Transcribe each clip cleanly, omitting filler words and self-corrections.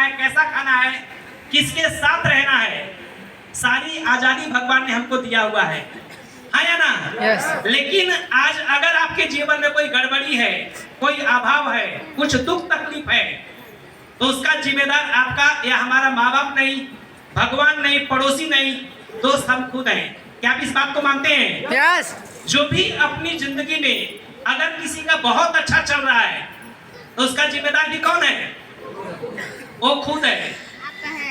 है, कैसा खाना है, किसके साथ रहना है, सारी आजादी भगवान ने हमको दिया हुआ है, हाँ या ना? Yes. लेकिन आज अगर आपके जीवन में कोई गड़बड़ी है, कोई अभाव है, कुछ दुख तकलीफ है, तो उसका जिम्मेदार आपका या हमारा माँ बाप नहीं, भगवान नहीं, पड़ोसी नहीं, दोस्त हम खुद हैं। क्या आप इस बात को मानते हैं? Yes. जो भी अपनी जिंदगी में अगर किसी का बहुत अच्छा चल रहा है तो उसका जिम्मेदार भी कौन है? वो खुद है।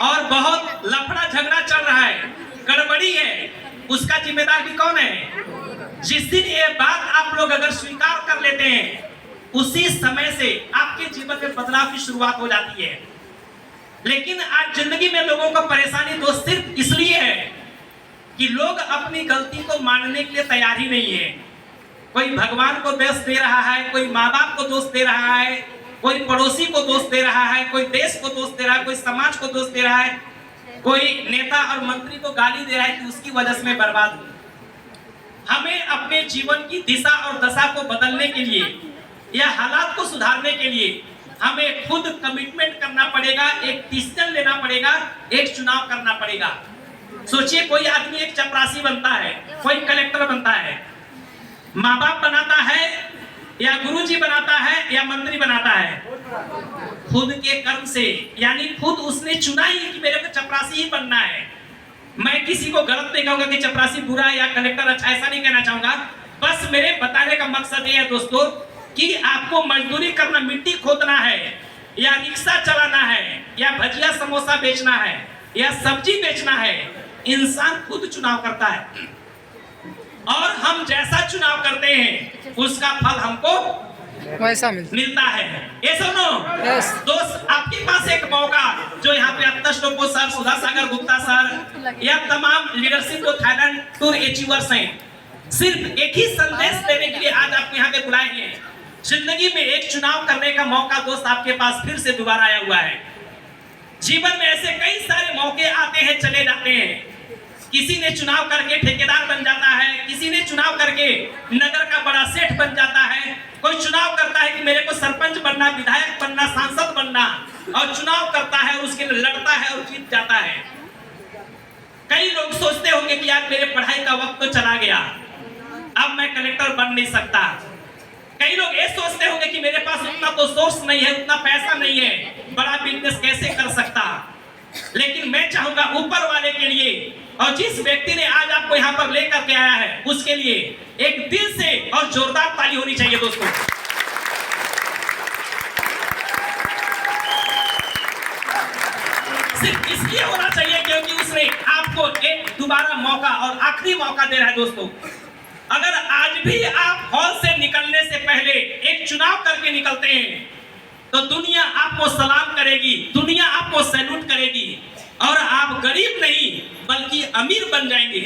और बहुत लफड़ा झगड़ा चल रहा है, गड़बड़ी है, उसका जिम्मेदार भी कौन है? जिस दिन ये बात आप लोग अगर स्वीकार कर लेते हैं, उसी समय से आपके जीवन में बदलाव की शुरुआत हो जाती है। लेकिन आज जिंदगी में लोगों को परेशानी तो सिर्फ इसलिए है कि लोग अपनी गलती को मानने के लिए तैयार ही नहीं है। कोई भगवान को दोष दे रहा है, कोई माँ बाप को दोष दे रहा है, कोई पड़ोसी को दोष दे रहा है, कोई देश को दोष दे रहा है, कोई समाज को दोष दे रहा है, कोई नेता और मंत्री को गाली दे रहा है कि उसकी वजह से मैं बर्बाद हूं। हमें अपने जीवन की दिशा और दशा को बदलने के लिए या हालात को सुधारने के लिए हमें खुद कमिटमेंट करना पड़ेगा, एक डिसीजन लेना पड़ेगा, एक चुनाव करना पड़ेगा। सोचिए, कोई आदमी एक चपरासी बनता है, कोई कलेक्टर बनता है, माँ बाप बनाता है या गुरुजी बनाता है या मंत्री बनाता है? खुद के कर्म से, यानी खुद उसने चुना ही कि मेरे को चपरासी ही बनना है। मैं किसी को गलत नहीं कहूंगा कि चपरासी बुरा है या कलेक्टर अच्छा, ऐसा नहीं कहना चाहूंगा। बस मेरे बताने का मकसद ये है दोस्तों कि आपको मजदूरी करना, मिट्टी खोदना है या रिक्शा चलाना है या भजिया समोसा बेचना है या सब्जी बेचना है, इंसान खुद चुनाव करता है। और हम जैसा चुनाव करते हैं उसका फल हमको वैसा मिलता है। ये सुनो दोस्त, आपके पास एक मौका, जो यहाँ पे अतश टोपो सर, सुधा सागर गुप्ता सर या तमाम लीडरशिप जो थाईलैंड टूर अचीवर्स हैं, सिर्फ एक ही संदेश देने के लिए आज आपको यहाँ पे बुलाए हैं। जिंदगी में एक चुनाव करने का मौका दोस्त आपके पास फिर से दोबारा आया हुआ है। जीवन में ऐसे कई सारे मौके आते हैं, चले जाते हैं। किसी ने चुनाव करके ठेकेदार बन जाता है, किसी ने चुनाव करके नगर का बड़ा सेठ बन जाता है, कोई चुनाव करता है कि मेरे को सरपंच बनना, विधायक बनना, सांसद बनना, और चुनाव करता है और उसके लिए लड़ता है और जीत जाता है। कई लोग सोचते होंगे कि यार मेरे पढ़ाई का वक्त तो चला गया, अब मैं कलेक्टर बन नहीं सकता। कई लोग ये सोचते होंगे कि मेरे पास उतना तो सोर्स नहीं है, उतना पैसा नहीं है, बड़ा बिजनेस कैसे कर सकता। लेकिन मैं चाहूंगा ऊपर वाले के लिए, और जिस व्यक्ति ने आज आपको यहाँ पर लेकर के आया है, उसके लिए एक दिल से और जोरदार ताली होनी चाहिए दोस्तों। सिर्फ इसलिए होना चाहिए क्योंकि उसने आपको एक दोबारा मौका और आखिरी मौका दे रहा है दोस्तों। अगर आज भी आप हॉल से निकलने से पहले एक चुनाव करके निकलते हैं तो दुनिया आपको सलाम करेगी, दुनिया आपको सैल्यूट करेगी, और आप गरीब नहीं बल्कि अमीर बन जाएंगे।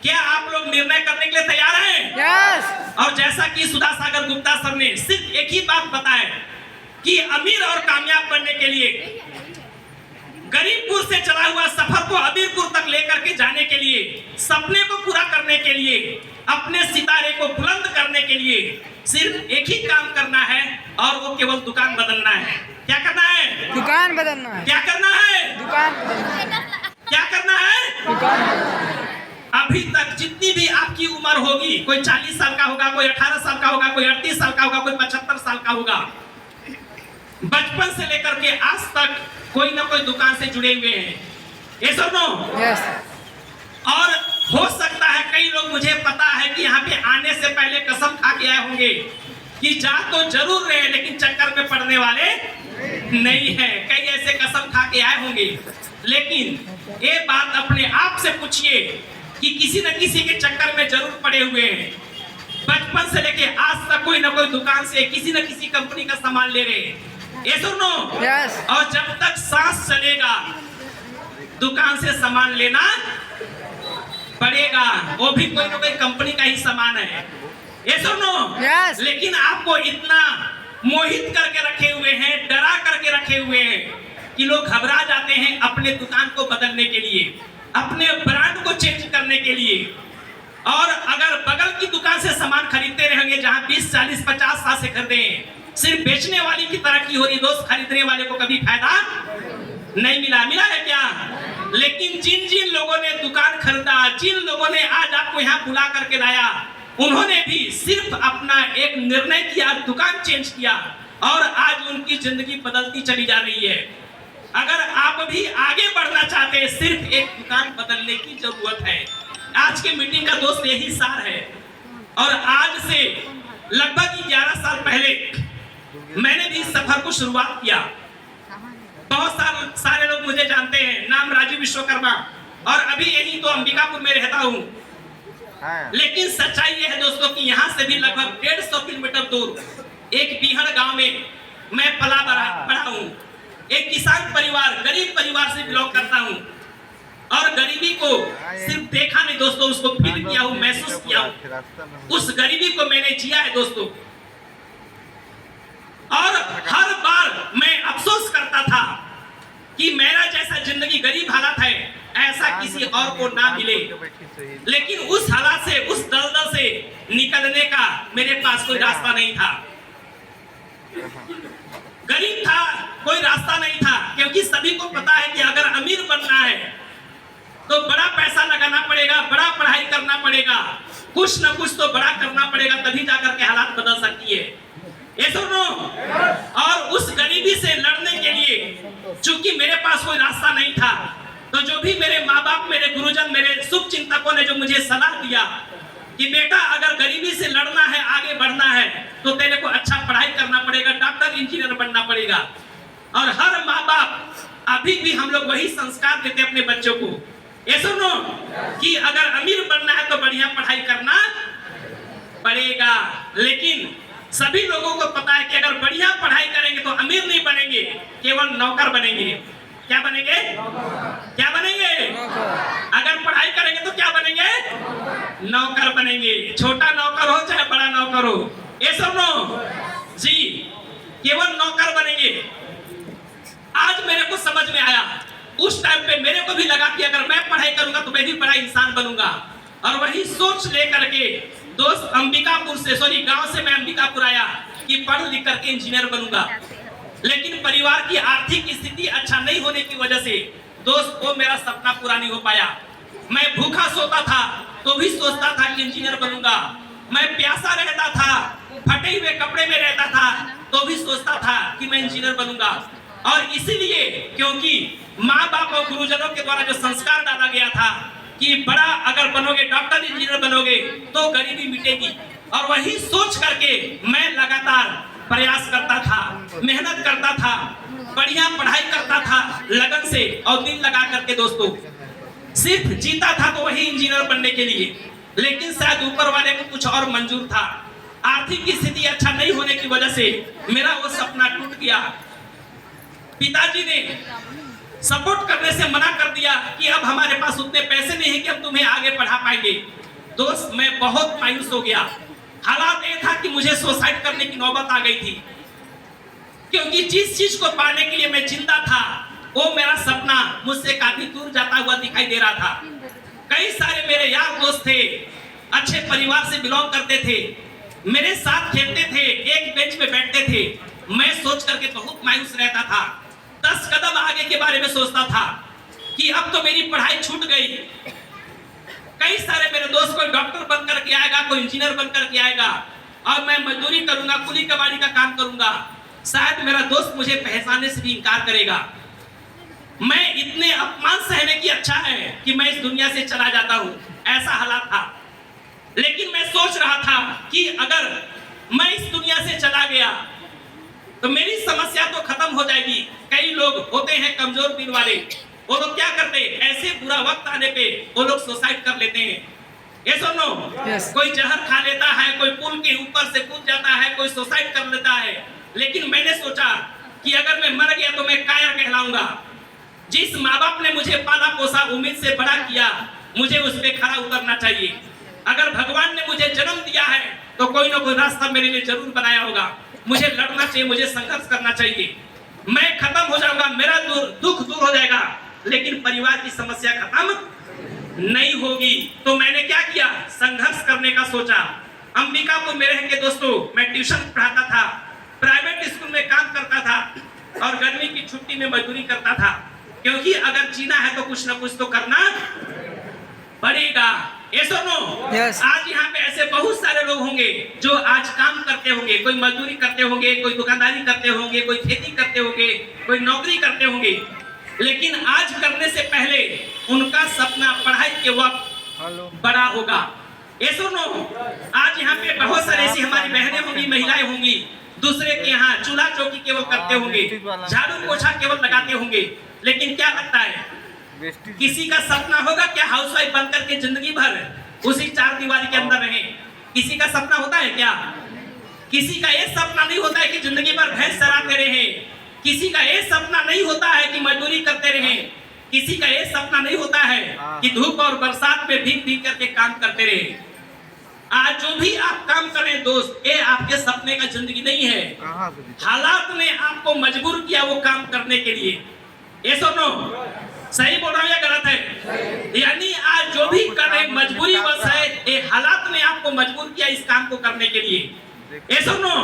क्या आप लोग निर्णय करने के लिए तैयार हैं? Yes. और जैसा कि सुधा सागर गुप्ता सर ने सिर्फ एक ही बात बताया कि अमीर और कामयाब बनने के लिए गरीबपुर से चला हुआ सफर को अमीरपुर तक लेकर के जाने के लिए, सपने को पूरा करने के लिए, अपने सितारे को बुलंद करने के लिए सिर्फ एक ही काम करना है, और वो केवल दुकान बदलना है। क्या करना है? दुकान बदलना है। क्या करना है? दुकान क्या करना है? दुकान। अभी तक जितनी भी आपकी उम्र होगी, कोई 40 साल का होगा, कोई 18 साल का होगा, कोई 38 साल का होगा, कोई 75 साल का होगा, बचपन से लेकर के आज तक कोई ना कोई दुकान से जुड़े हुए हैं। ये सुनो। Yes. और हो सकता है कई लोग, मुझे पता है कि यहाँ पे आने से पहले कसम खा के आए होंगे कि जा तो जरूर रहे लेकिन चक्कर में पड़ने वाले नहीं है। कई ऐसे कसम खा के आए होंगे, लेकिन ये बात अपने आप से पूछिए कि किसी न किसी के चक्कर में जरूर पड़े हुए हैं। बचपन से लेके आज तक कोई ना कोई दुकान से किसी न किसी कंपनी का सामान ले रहे हैं। ये सुनो। Yes. और जब तक सांस चलेगा दुकान से सामान लेना पड़ेगा, वो भी कोई ना कोई कंपनी का ही सामान है। ये सुनो। Yes. लेकिन आपको इतना मोहित करके रखे हुए हैं, डरा करके रखे हुए हैं कि लोग घबरा जाते हैं अपने दुकान को बदलने के लिए, अपने ब्रांड को चेंज करने के लिए। और अगर बगल की दुकान से सामान खरीदते रहेंगे जहां 20, 40, 50 साल से खरीदे, सिर्फ बेचने वाली की तरक्की हो रही दोस्त, खरीदने वाले को कभी फायदा नहीं मिला। मिला है क्या? लेकिन जिन जिन लोगों ने दुकान खरीदा, जिन लोगों ने आज आपको यहाँ बुला करके लाया, उन्होंने भी सिर्फ अपना एक निर्णय किया, दुकान चेंज किया और आज उनकी जिंदगी बदलती चली जा रही है। अगर आप भी आगे बढ़ना चाहते हैं, सिर्फ एक दुकान बदलने की जरूरत है। आज के मीटिंग का दोस्त यही सार है। और आज से लगभग 11 साल पहले मैंने भी इस सफर को शुरुआत किया। बहुत सारे लोग मुझे जानते हैं, नाम राजीव विश्वकर्मा, और अभी यही तो अंबिकापुर में रहता हूँ। लेकिन सच्चाई यह है दोस्तों कि यहाँ से भी लगभग 150 किलोमीटर दूर एक बिहड़ गांव में मैं पला बड़ा हूँ। एक किसान परिवार, गरीब परिवार से बिलोंग करता हूँ और गरीबी को सिर्फ देखा नहीं दोस्तों, उसको फील किया हूँ, महसूस किया हूँ। उस गरीबी को मैंने जिया है दोस्तों। और हर बार मैं अफसोस करता था कि मेरा जैसा जिंदगी गरीब हालत है ऐसा किसी और को ना मिले। लेकिन उस हालात से, उस दलदल से निकलने का मेरे पास कोई रास्ता नहीं था। गरीब था, कोई रास्ता नहीं था, क्योंकि सभी को पता है कि अगर अमीर बनना है तो बड़ा पैसा लगाना पड़ेगा, बड़ा पढ़ाई करना पड़ेगा, कुछ न कुछ तो बड़ा करना पड़ेगा, तभी जाकर के हालात बदल सकती है। ये सुनो। और उस गरीबी से लड़ने के लिए चूंकि मेरे पास कोई रास्ता नहीं था, तो जो भी मेरे माँ बाप, मेरे गुरुजन, मेरे शुभ चिंतकों ने जो मुझे सलाह दिया कि बेटा अगर गरीबी से लड़ना है, आगे बढ़ना है, तो तेरे को अच्छा पढ़ाई करना पड़ेगा, डॉक्टर इंजीनियर बनना पड़ेगा। और हर माँ बाप अभी भी हम लोग वही संस्कार देते अपने बच्चों को। ये सुनो कि अगर अमीर बनना है तो बढ़िया पढ़ाई करना पड़ेगा। लेकिन सभी लोगों को पता है कि अगर बढ़िया पढ़ाई करेंगे तो अमीर नहीं बनेंगे, केवल नौकर बनेंगे। क्या बनेंगे? क्या बनेंगे? अगर पढ़ाई करेंगे तो क्या बनेंगे? नौकर बनेंगे। छोटा नौकर हो चाहे बड़ा नौकर हो, ये सुनो जी, केवल नौकर बनेंगे। आज मेरे को समझ में आया, उस टाइम पे मेरे को भी लगा कि अगर मैं पढ़ाई करूंगा तो मैं भी बड़ा इंसान बनूंगा। और वही सोच लेकर के दोस्त अंबिकापुर से, गांव से मैं अंबिकापुर आया कि पढ़ लिख करके इंजीनियर बनूंगा। लेकिन परिवार की आर्थिक स्थिति अच्छा नहीं होने की वजह से दोस्त वो मेरा सपना पूरा नहीं हो पाया। मैं भूखा सोता था तो भी सोचता था कि इंजीनियर बनूंगा। मैं प्यासा रहता था, फटे हुए कपड़े में रहता था तो भी सोचता था कि मैं इंजीनियर बनूंगा। और इसीलिए क्योंकि माँ बाप और गुरुजनों के द्वारा जो संस्कार डाला गया था कि बड़ा अगर बनोगे, डॉक्टर इंजीनियर बनोगे तो गरीबी मिटेगी, और वही सोच करके मैं लगातार प्रयास करता था, मेहनत करता था, बढ़िया पढ़ाई करता था लगन से और दिल लगा करके दोस्तों। सिर्फ जीता था तो वही इंजीनियर बनने के लिए, लेकिन शायद ऊपर वाले को कुछ और मंजूर था। आर्थिक स्थिति अच्छा नहीं होने की वजह से मेरा वो सपना टूट गया। पिताजी ने सपोर्ट करने से मना कर दिया कि अब हमारे पास उतने पैसे नहीं है कि हम तुम्हें आगे पढ़ा पाएंगे। दोस्त मैं बहुत मायूस हो गया। हालात ये था कि मुझे सुसाइड करने की नौबत आ गई थी, क्योंकि जिस चीज को पाने के लिए मैं जिंदा था वो मेरा सपना मुझसे काफी दूर जाता हुआ दिखाई दे रहा था। कई सारे मेरे यार दोस्त थे, अच्छे परिवार से बिलोंग करते थे, मेरे साथ खेलते थे, एक बेंच पे बैठते थे। मैं सोच करके बहुत मायूस रहता था। 10 कदम आगे के बारे में सोचता था कि अब तो मेरी पढ़ाई छूट गई। कई सारे मेरे दोस्त कोई डॉक्टर बन करके आएगा, कोई इंजीनियर बन करके आएगा और मैं मजदूरी करूंगा, कुली कबाड़ी का काम करूंगा। शायद मेरा दोस्त मुझे पहचानने से भी इनकार करेगा। मैं इतने अपमान सहने की अच्छा है कि मैं इस दुनिया से चला जाता हूं, ऐसा हालात था। लेकिन मैं सोच रहा था कि अगर मैं इस दुनिया से चला गया तो मेरी समस्या तो खत्म हो जाएगी। कई लोग होते हैं कमजोर दिल वाले, वो लोग क्या करते हैं, ऐसे बुरा वक्त आने पे वो लोग सुसाइड कर लेते हैं। ये सुनो, कोई जहर खा लेता है, कोई पुल के ऊपर से कूद जाता है, कोई सुसाइड कर लेता है। लेकिन मैंने सोचा कि अगर मैं मर गया तो मैं कायर कहलाऊंगा। जिस माँ बाप ने मुझे पाला पोसा, उम्मीद से बड़ा किया, मुझे उस पे खड़ा उतरना चाहिए। अगर भगवान ने मुझे जन्म दिया है तो कोई ना कोई रास्ता मेरे लिए जरूर बनाया होगा। मुझे लड़ना चाहिए, मुझे संघर्ष करना चाहिए। मैं खत्म हो जाऊंगा, मेरा दुख दूर हो जाएगा, लेकिन परिवार की समस्या खत्म नहीं होगी। तो मैंने क्या किया, संघर्ष करने का सोचा। अंबिकापुर में रह के दोस्तों मैं ट्यूशन पढ़ाता था, प्राइवेट स्कूल में काम करता था और गर्मी की छुट्टी में मजदूरी करता था। क्योंकि अगर जीना है तो कुछ ना कुछ तो करना पड़ेगा। ये सुनो, Yes. आज यहाँ पे ऐसे बहुत सारे लोग होंगे जो आज काम करते होंगे, कोई मजदूरी करते होंगे, कोई दुकानदारी करते होंगे, कोई खेती करते होंगे, कोई नौकरी करते होंगे, लेकिन आज करने से पहले उनका सपना पढ़ाई के वक्त बड़ा होगा। ये सुनो, आज यहाँ पे बहुत सारे ऐसी हमारी बहनें होंगी, महिलाएं होंगी, दूसरे के यहाँ चूल्हा चौकी केवल करते होंगे, झाड़ू पोछा केवल लगाते होंगे, लेकिन क्या लगता है किसी का सपना होगा क्या हाउसवाइफ बनकर के जिंदगी भर उसी चार दीवारी के अंदर रहे? किसी का सपना होता है क्या? किसी का ये सपना नहीं होता है कि जिंदगी भर भैंस चराते रहे, किसी का ये सपना नहीं होता है कि मजदूरी करते रहे, किसी का ये सपना नहीं होता है कि धूप और बरसात में भीग भीग करके काम करते रहे। आज जो भी आप काम करें दोस्त, ये आपके सपने का जिंदगी नहीं है, हालात ने आपको मजबूर किया वो काम करने के लिए। ये सुनो, सही बोल रहा हूँ या गलत है? यानी आज जो भी कर रहे मजबूरी बस है, ये हालात ने आपको मजबूर किया इस काम को करने के लिए। ये सुनो,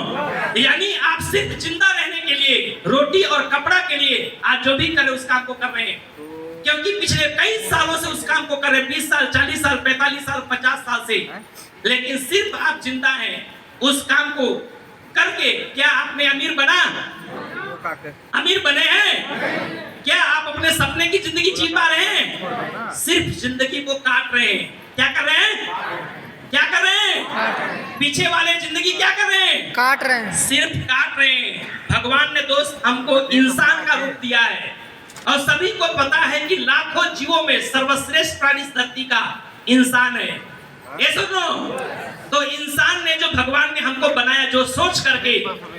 यानी आप सिर्फ जिंदा रहने के लिए, रोटी और कपड़ा के लिए आज जो भी करे उस काम को कर रहे हैं, क्योंकि पिछले कई सालों से उस काम को कर रहे हैं, 20 साल 40 साल 45 साल 50 साल से, लेकिन सिर्फ आप जिंदा हैं उस काम को करके। क्या आपने अमीर बना? अमीर बने हैं? क्या आप अपने सपने की जिंदगी जी पा रहे हैं? सिर्फ जिंदगी को काट रहे हैं। क्या कर रहे हैं? क्या कर रहे हैं? पीछे वाले जिंदगी क्या कर रहे हैं? काट रहे हैं, सिर्फ काट रहे हैं। भगवान ने दोस्त हमको इंसान का रूप दिया है, और सभी को पता है कि लाखों जीवों में सर्वश्रेष्ठ प्राणी इस धरती का इंसान है। ये सुनो, तो इंसान ने जो भगवान ने हमको बनाया, जो सोच करके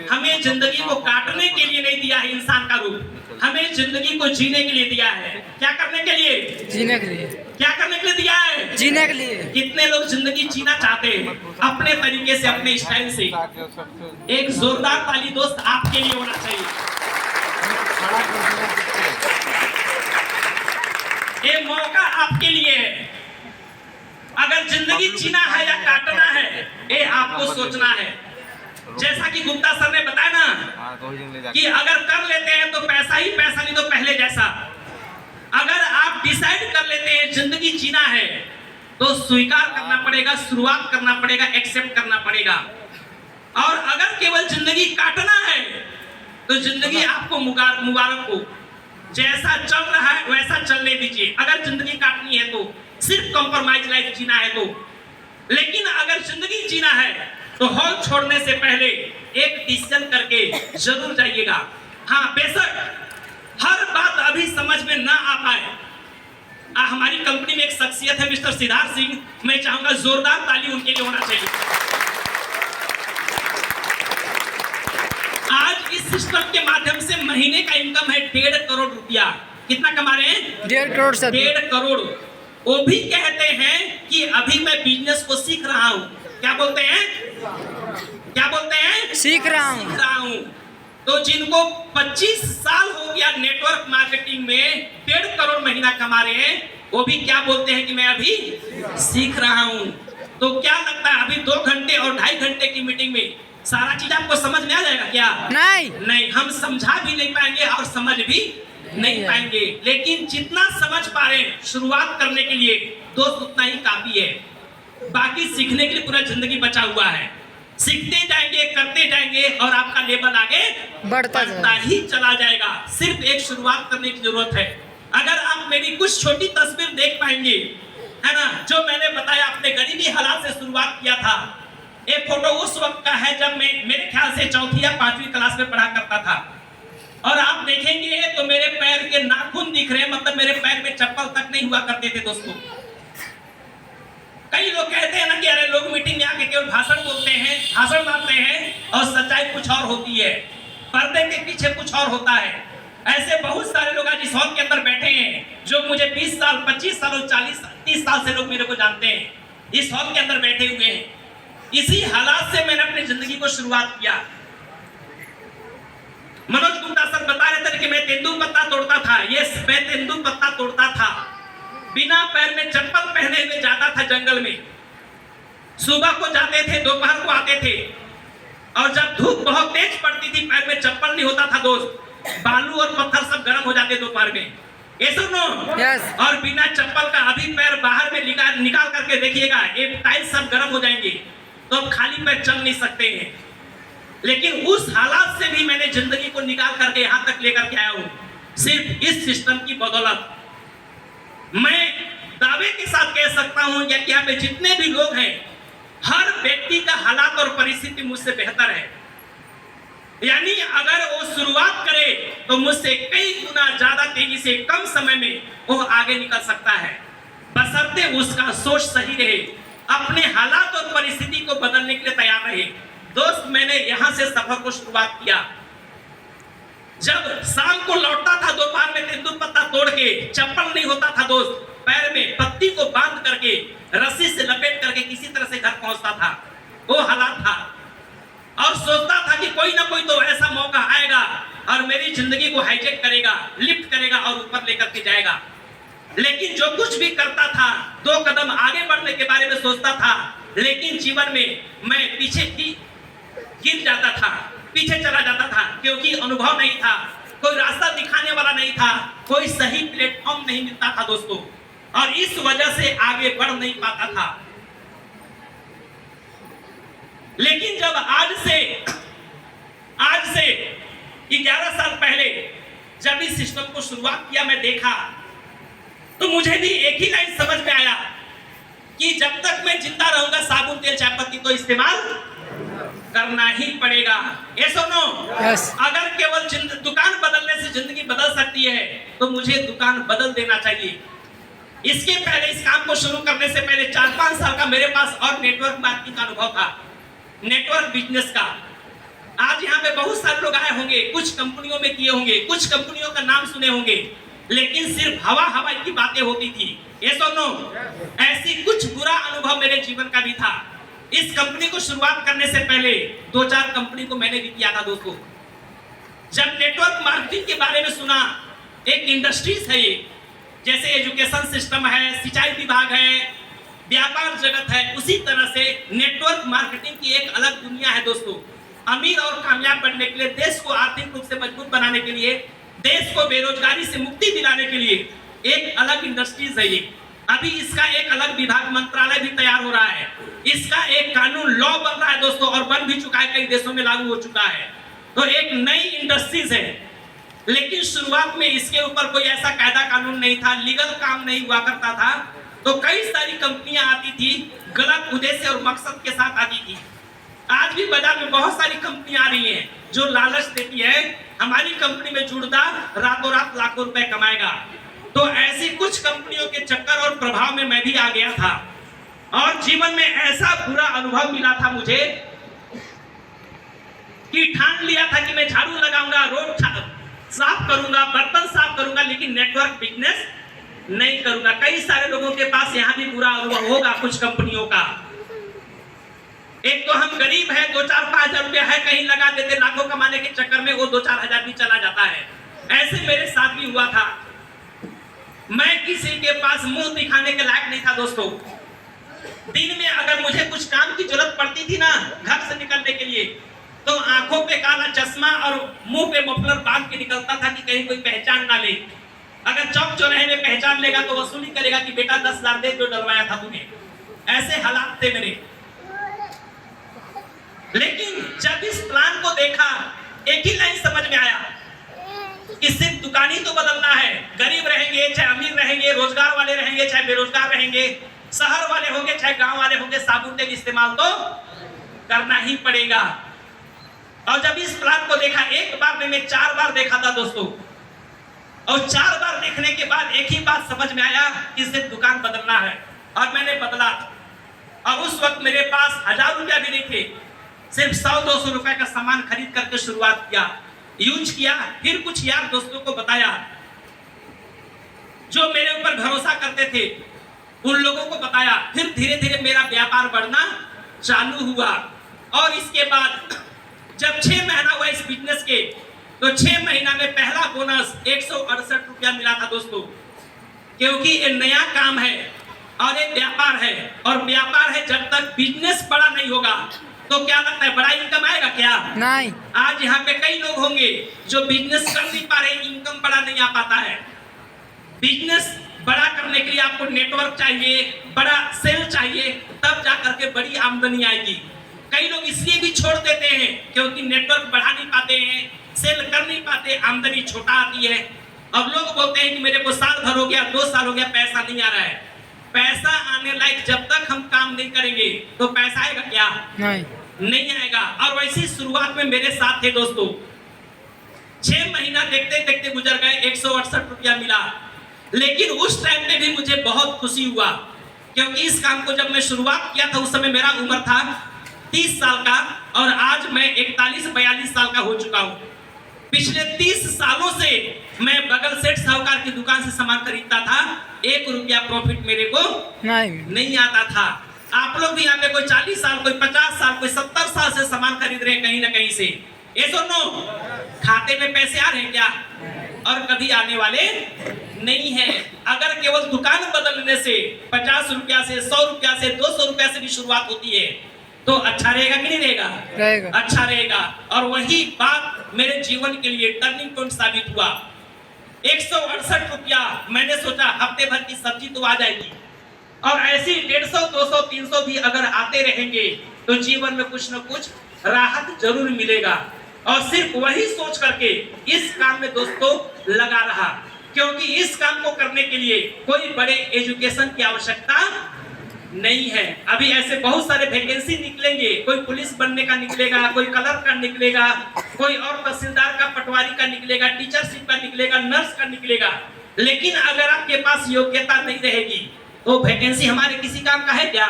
हमें जिंदगी को काटने के लिए नहीं दिया है इंसान का रूप, हमें जिंदगी को जीने के लिए दिया है। क्या करने के लिए? जीने के लिए। क्या करने के लिए दिया है? जीने के लिए। कितने लोग जिंदगी जीना चाहते हैं अपने तरीके से, अपने स्टाइल से? एक जोरदार ताली दोस्त आपके लिए होना चाहिए। ये मौका आपके लिए है। अगर जिंदगी जीना है या काटना है, ये आपको सोचना है। जैसा कि गुप्ता सर ने बताया ना कि अगर कर लेते हैं तो पैसा ही पैसा, नहीं तो पहले जैसा। अगर आप डिसाइड कर लेते हैं जिंदगी जीना है तो स्वीकार करना पड़ेगा, शुरुआत करना पड़ेगा, एक्सेप्ट करना पड़ेगा। और अगर केवल जिंदगी काटना है तो जिंदगी आपको मुबारक हो, जैसा चल रहा है वैसा चलने दीजिए। अगर जिंदगी काटनी है तो, सिर्फ कॉम्प्रोमाइज लाइफ जीना है तो। लेकिन अगर जिंदगी जीना है तो हॉल छोड़ने से पहले एक डिसीजन करके जरूर जाइएगा। हाँ, बेशक हर बात अभी समझ में ना आ पाए। हमारी कंपनी में एक शख्सियत है मिस्टर सिद्धार्थ सिंह, मैं चाहूंगा जोरदार ताली उनके लिए होना चाहिए। आज इस सिस्टम के माध्यम से महीने का इनकम है 1.5 करोड़ रुपया। कितना कमा रहे हैं? 1.5 करोड़ से 1.5 करोड़। वो भी कहते हैं कि अभी मैं बिजनेस को सीख रहा हूँ। क्या बोलते हैं? क्या बोलते हैं? सीख रहा हूँ। तो जिनको 25 साल हो गया नेटवर्क मार्केटिंग में 1.5 करोड़ महीना कमा रहे हैं, वो भी क्या बोलते हैं कि मैं अभी सीख रहा हूँ। तो क्या लगता है अभी 2 घंटे और 2.5 घंटे की मीटिंग में सारा चीज आपको समझ में आ जाएगा क्या? नहीं, हम समझा भी नहीं पाएंगे और समझ भी नहीं पाएंगे। लेकिन जितना समझ पा रहे हैं शुरुआत करने के लिए दोस्त, उतना ही काफी है। बाकी सीखने के लिए पूरा जिंदगी बचा हुआ है। सीखते जाएंगे, करते जाएंगे और आपका लेवल आगे बढ़ता ही चला जाएगा। सिर्फ एक शुरुआत करने की जरूरत है। अगर आप मेरी कुछ छोटी तस्वीर देख पाएंगे, है ना, जो मैंने बताया, अपने गरीबी हालात से शुरुआत किया था। ये फोटो उस वक्त का है जब मैं मेरे ख्याल से 4वीं या 5वीं क्लास में पढ़ा करता था। और आप देखेंगे तो मेरे पैर के नाखून दिख रहे हैं, मतलब मेरे पैर में चप्पल तक नहीं हुआ करते थे दोस्तों। कई लोग कहते हैं ना कि अरे लोग मीटिंग में आके केवल भाषण बोलते हैं, भाषण मारते हैं और सच्चाई कुछ और होती है, पर्दे के पीछे कुछ और होता है। ऐसे बहुत सारे लोग आज इस हॉल के अंदर बैठे हैं जो मुझे 20 साल 25 साल और 40-30 साल से लोग मेरे को जानते हैं, इस हॉल के अंदर बैठे हुए हैं। इसी हालात से मैंने अपनी जिंदगी को शुरुआत किया। मनोज गुप्ता सर बता रहे थे कि मैं तेंदुपत्ता तोड़ता था। यस, मैं तेंदुपत्ता तोड़ता था। बिना पैर में चप्पल पहने हुए जाता था जंगल में। सुबह को जाते थे, दोपहर को आते थे, और जब धूप बहुत तेज पड़ती थी पैर में चप्पल नहीं होता था दोस्त, बालू और पत्थर सब गर्म हो जाते दोपहर में। ये सुनो। Yes. और बिना चप्पल का अभी पैर बाहर में निकाल करके देखिएगा, ये टाइल्स सब गर्म हो जाएंगे, तो अब खाली पैर चल नहीं सकते हैं। लेकिन उस हालात से भी मैंने जिंदगी को निकाल करके यहाँ तक लेकर के आया हूँ, सिर्फ इस सिस्टम की बदौलत। मैं दावे के साथ कह सकता हूँ या यहाँ पे जितने भी लोग हैं, हर व्यक्ति का हालात और परिस्थिति मुझसे बेहतर है। यानी अगर वो शुरुआत करे तो मुझसे कई गुना ज्यादा तेजी से कम समय में वो आगे निकल सकता है, बशर्ते उसका सोच सही रहे, अपने हालात और परिस्थिति को बदलने के लिए तैयार रहे। दोस्त, मैंने यहाँ से सफर को शुरुआत किया। जब शाम को लौटता था दोपहर में तेंदुल पत्ता तोड़ के, चप्पल नहीं होता था दोस्त, पैर में पत्ती को बांध करके रस्सी से लपेट करके किसी तरह से घर पहुंचता था। वो हालात था, और सोचता था कि कोई ना कोई तो ऐसा मौका आएगा और मेरी जिंदगी को हाईजेक करेगा, लिफ्ट करेगा और ऊपर लेकर के जाएगा। लेकिन जो कुछ भी करता था, 2 कदम आगे बढ़ने के बारे में सोचता था, लेकिन जीवन में मैं पीछे ही गिर जाता था, पीछे चला जाता था, क्योंकि अनुभव नहीं था, कोई रास्ता दिखाने वाला नहीं था, कोई सही प्लेटफॉर्म नहीं मिलता था दोस्तों, और इस वजह से आगे बढ़ नहीं पाता था। लेकिन जब आज से 11 साल पहले जब इस सिस्टम को शुरुआत किया, मैं देखा तो मुझे भी एक ही लाइन समझ में आया कि जब तक मैं जिंदा रहूंगा साबुन तेल चाय पत्ती तो इस्तेमाल करना ही पड़ेगा। ये सुनो। Yes. अगर केवल दुकान बदलने से जिंदगी बदल सकती है तो मुझे दुकान बदल देना चाहिए। इसके पहले, इस काम को शुरू करने से पहले 4-5 साल का मेरे पास और नेटवर्क मार्केटिंग का अनुभव था, नेटवर्क बिजनेस का। आज यहाँ पे बहुत सारे लोग आए होंगे, कुछ कंपनियों में किए होंगे, कुछ कंपनियों का नाम सुने होंगे, लेकिन सिर्फ हवा की बातें होती थी। ये सुनो, ऐसी कुछ बुरा अनुभव मेरे जीवन का भी था। इस कंपनी को शुरुआत करने से पहले 2-4 कंपनी को मैंने भी किया था दोस्तों। जब नेटवर्क मार्केटिंग के बारे में सुना, एक इंडस्ट्रीज है ये, जैसे एजुकेशन सिस्टम है, सिंचाई विभाग है, व्यापार जगत है, उसी तरह से नेटवर्क मार्केटिंग की एक अलग दुनिया है दोस्तों। अमीर और कामयाब बनने के लिए, देश को आर्थिक रूप से मजबूत बनाने के लिए, देश को बेरोजगारी से मुक्ति दिलाने के लिए एक अलग इंडस्ट्रीज है ये। अभी इसका एक अलग विभाग, मंत्रालय भी तैयार हो रहा है, इसका एक कानून लॉ बन रहा है दोस्तों, और बन भी चुका है, कई देशों में लागू हो चुका है। तो एक नई इंडस्ट्रीज है, लेकिन शुरुआत में इसके ऊपर कोई ऐसा कायदा कानून नहीं था, लीगल काम नहीं हुआ करता था। तो कई सारी कंपनियां आती थी, गलत उद्देश्य और मकसद के साथ आती थी। आज भी बाजार में बहुत सारी कंपनियां आ रही हैं जो लालच देती है, हमारी कंपनी में जुड़ता रातों रात लाखों रुपए कमाएगा। तो ऐसी कुछ कंपनियों के चक्कर और प्रभाव में मैं भी आ गया था, और जीवन में ऐसा बुरा अनुभव मिला था मुझे कि ठान लिया था कि मैं झाड़ू लगाऊंगा, रोड साफ करूंगा, बर्तन साफ करूंगा, लेकिन नेटवर्क बिजनेस नहीं करूंगा। कई सारे लोगों के पास यहाँ भी बुरा अनुभव होगा कुछ कंपनियों का। एक तो हम गरीब हैं, 2-4-5 हजार रुपया है, कहीं लगा देते, लाखों कमाने के चक्कर में वो 2-4 हजार भी चला जाता है। ऐसे मेरे साथ भी हुआ था। मैं किसी के पास मुंह दिखाने के लायक नहीं था दोस्तों। दिन में अगर मुझे कुछ काम की जरूरत पड़ती थी ना, घर से निकलने के लिए, तो आंखों पे काला चश्मा और मुंह पे मफलर बांध के निकलता था कि कहीं कोई पहचान ना ले। अगर चौक चौराहे में पहचान लेगा तो वसूली करेगा कि बेटा 10 लाख दे जो डलवाया था तूने। ऐसे हालात थे मेरे। लेकिन जब इस प्लान को देखा, एक ही लाइन समझ में आया कि सिर्फ दुकान ही तो बदलना है। गरीब रहेंगे चाहे अमीर रहेंगे, रोजगार वाले रहेंगे चाहे बेरोजगार रहेंगे, शहर वाले होंगे चाहे गांव वाले होंगे, साबुन तेल इस्तेमाल तो करना ही पड़ेगा। और जब इस प्लान को देखा, एक बार में मैं 4 बार देखा था दोस्तों, और 4 बार देखने के बाद एक ही बात समझ में आया कि सिर्फ दुकान बदलना है। और मैंने बदला। और उस वक्त मेरे पास 1000 रुपया भी नहीं थे, सिर्फ 100-200 रुपए का सामान खरीद करके शुरुआत किया, यूज किया। फिर कुछ यार दोस्तों को बताया जो मेरे ऊपर भरोसा करते थे, उन लोगों को बताया। फिर धीरे धीरे मेरा व्यापार बढ़ना चालू हुआ। और इसके बाद जब 6 महीना हुआ इस बिजनेस के, तो 6 महीना में पहला बोनस 168 रुपया मिला था दोस्तों। क्योंकि ये नया काम है और एक व्यापार है, और व्यापार है, जब तक बिजनेस बड़ा नहीं होगा तो क्या लगता है बड़ा इनकम आएगा क्या? नहीं। आज यहाँ पे कई लोग होंगे जो बिजनेस कर नहीं पा रहे, इनकम बड़ा नहीं आ पाता है। बिजनेस बड़ा करने के लिए आपको नेटवर्क चाहिए, बड़ा सेल चाहिए, तब जाकर के बड़ी आमदनी आएगी। कई लोग इसलिए भी छोड़ देते हैं क्योंकि नेटवर्क बढ़ा नहीं पाते हैं, सेल कर नहीं पाते, आमदनी छोटा आती है। अब लोग बोलते हैं कि मेरे को साल भर हो गया, 2 साल हो गया, पैसा नहीं आ रहा है। पैसा आने लायक जब तक हम काम नहीं करेंगे तो पैसा आएगा क्या? नहीं आएगा। और वैसी शुरुआत में मेरे साथ थे दोस्तों, 6 महीना देखते देखते गुजर गए, 168 रुपया मिला। लेकिन उस टाइम पे भी मुझे बहुत खुशी हुआ क्योंकि इस काम को जब मैं शुरुआत किया था उस समय मेरा उम्र था 30 साल का और आज मैं 41-42 साल का हो चुका हूँ। पिछले 30 सालों से मैं बगल सेठ साहूकार की दुकान से सामान खरीदता था, 1 रुपया प्रॉफिट मेरे को नहीं आता था। आप लोग भी यहाँ पे कोई 40 साल, कोई 50 साल, कोई 70 साल से सामान खरीद रहे हैं कहीं ना कहीं से। ये सुनो, खाते में पैसे आ रहे हैं क्या? और कभी आने वाले नहीं है। अगर केवल दुकान बदलने से 50 रुपया से, 100 रुपया से, 200 रुपया से भी शुरुआत होती है तो अच्छा रहेगा कि नहीं रहेगा? अच्छा रहेगा। और वही बात मेरे जीवन के लिए टर्निंग पॉइंट साबित हुआ। 168 रुपया, मैंने सोचा हफ्ते भर की सब्जी तो आ जाएगी और ऐसी 150, 200, 300 भी अगर आते रहेंगे तो जीवन में कुछ न कुछ राहत जरूर मिलेगा। और सिर्फ वही सोच करके इस काम में दोस्तों लगा रहा क्योंकि इस काम को करने के लिए कोई बड़े एजुकेशन की आवश्यकता नहीं है। अभी ऐसे बहुत सारे वैकेंसी निकलेंगे, कोई पुलिस बनने का निकलेगा, कोई कलर का निकलेगा, कोई और तहसीलदार का, पटवारी का निकलेगा, टीचरशिप का निकलेगा, नर्स का निकलेगा। लेकिन अगर आपके पास योग्यता नहीं रहेगी तो वैकेंसी हमारे किसी काम का है क्या?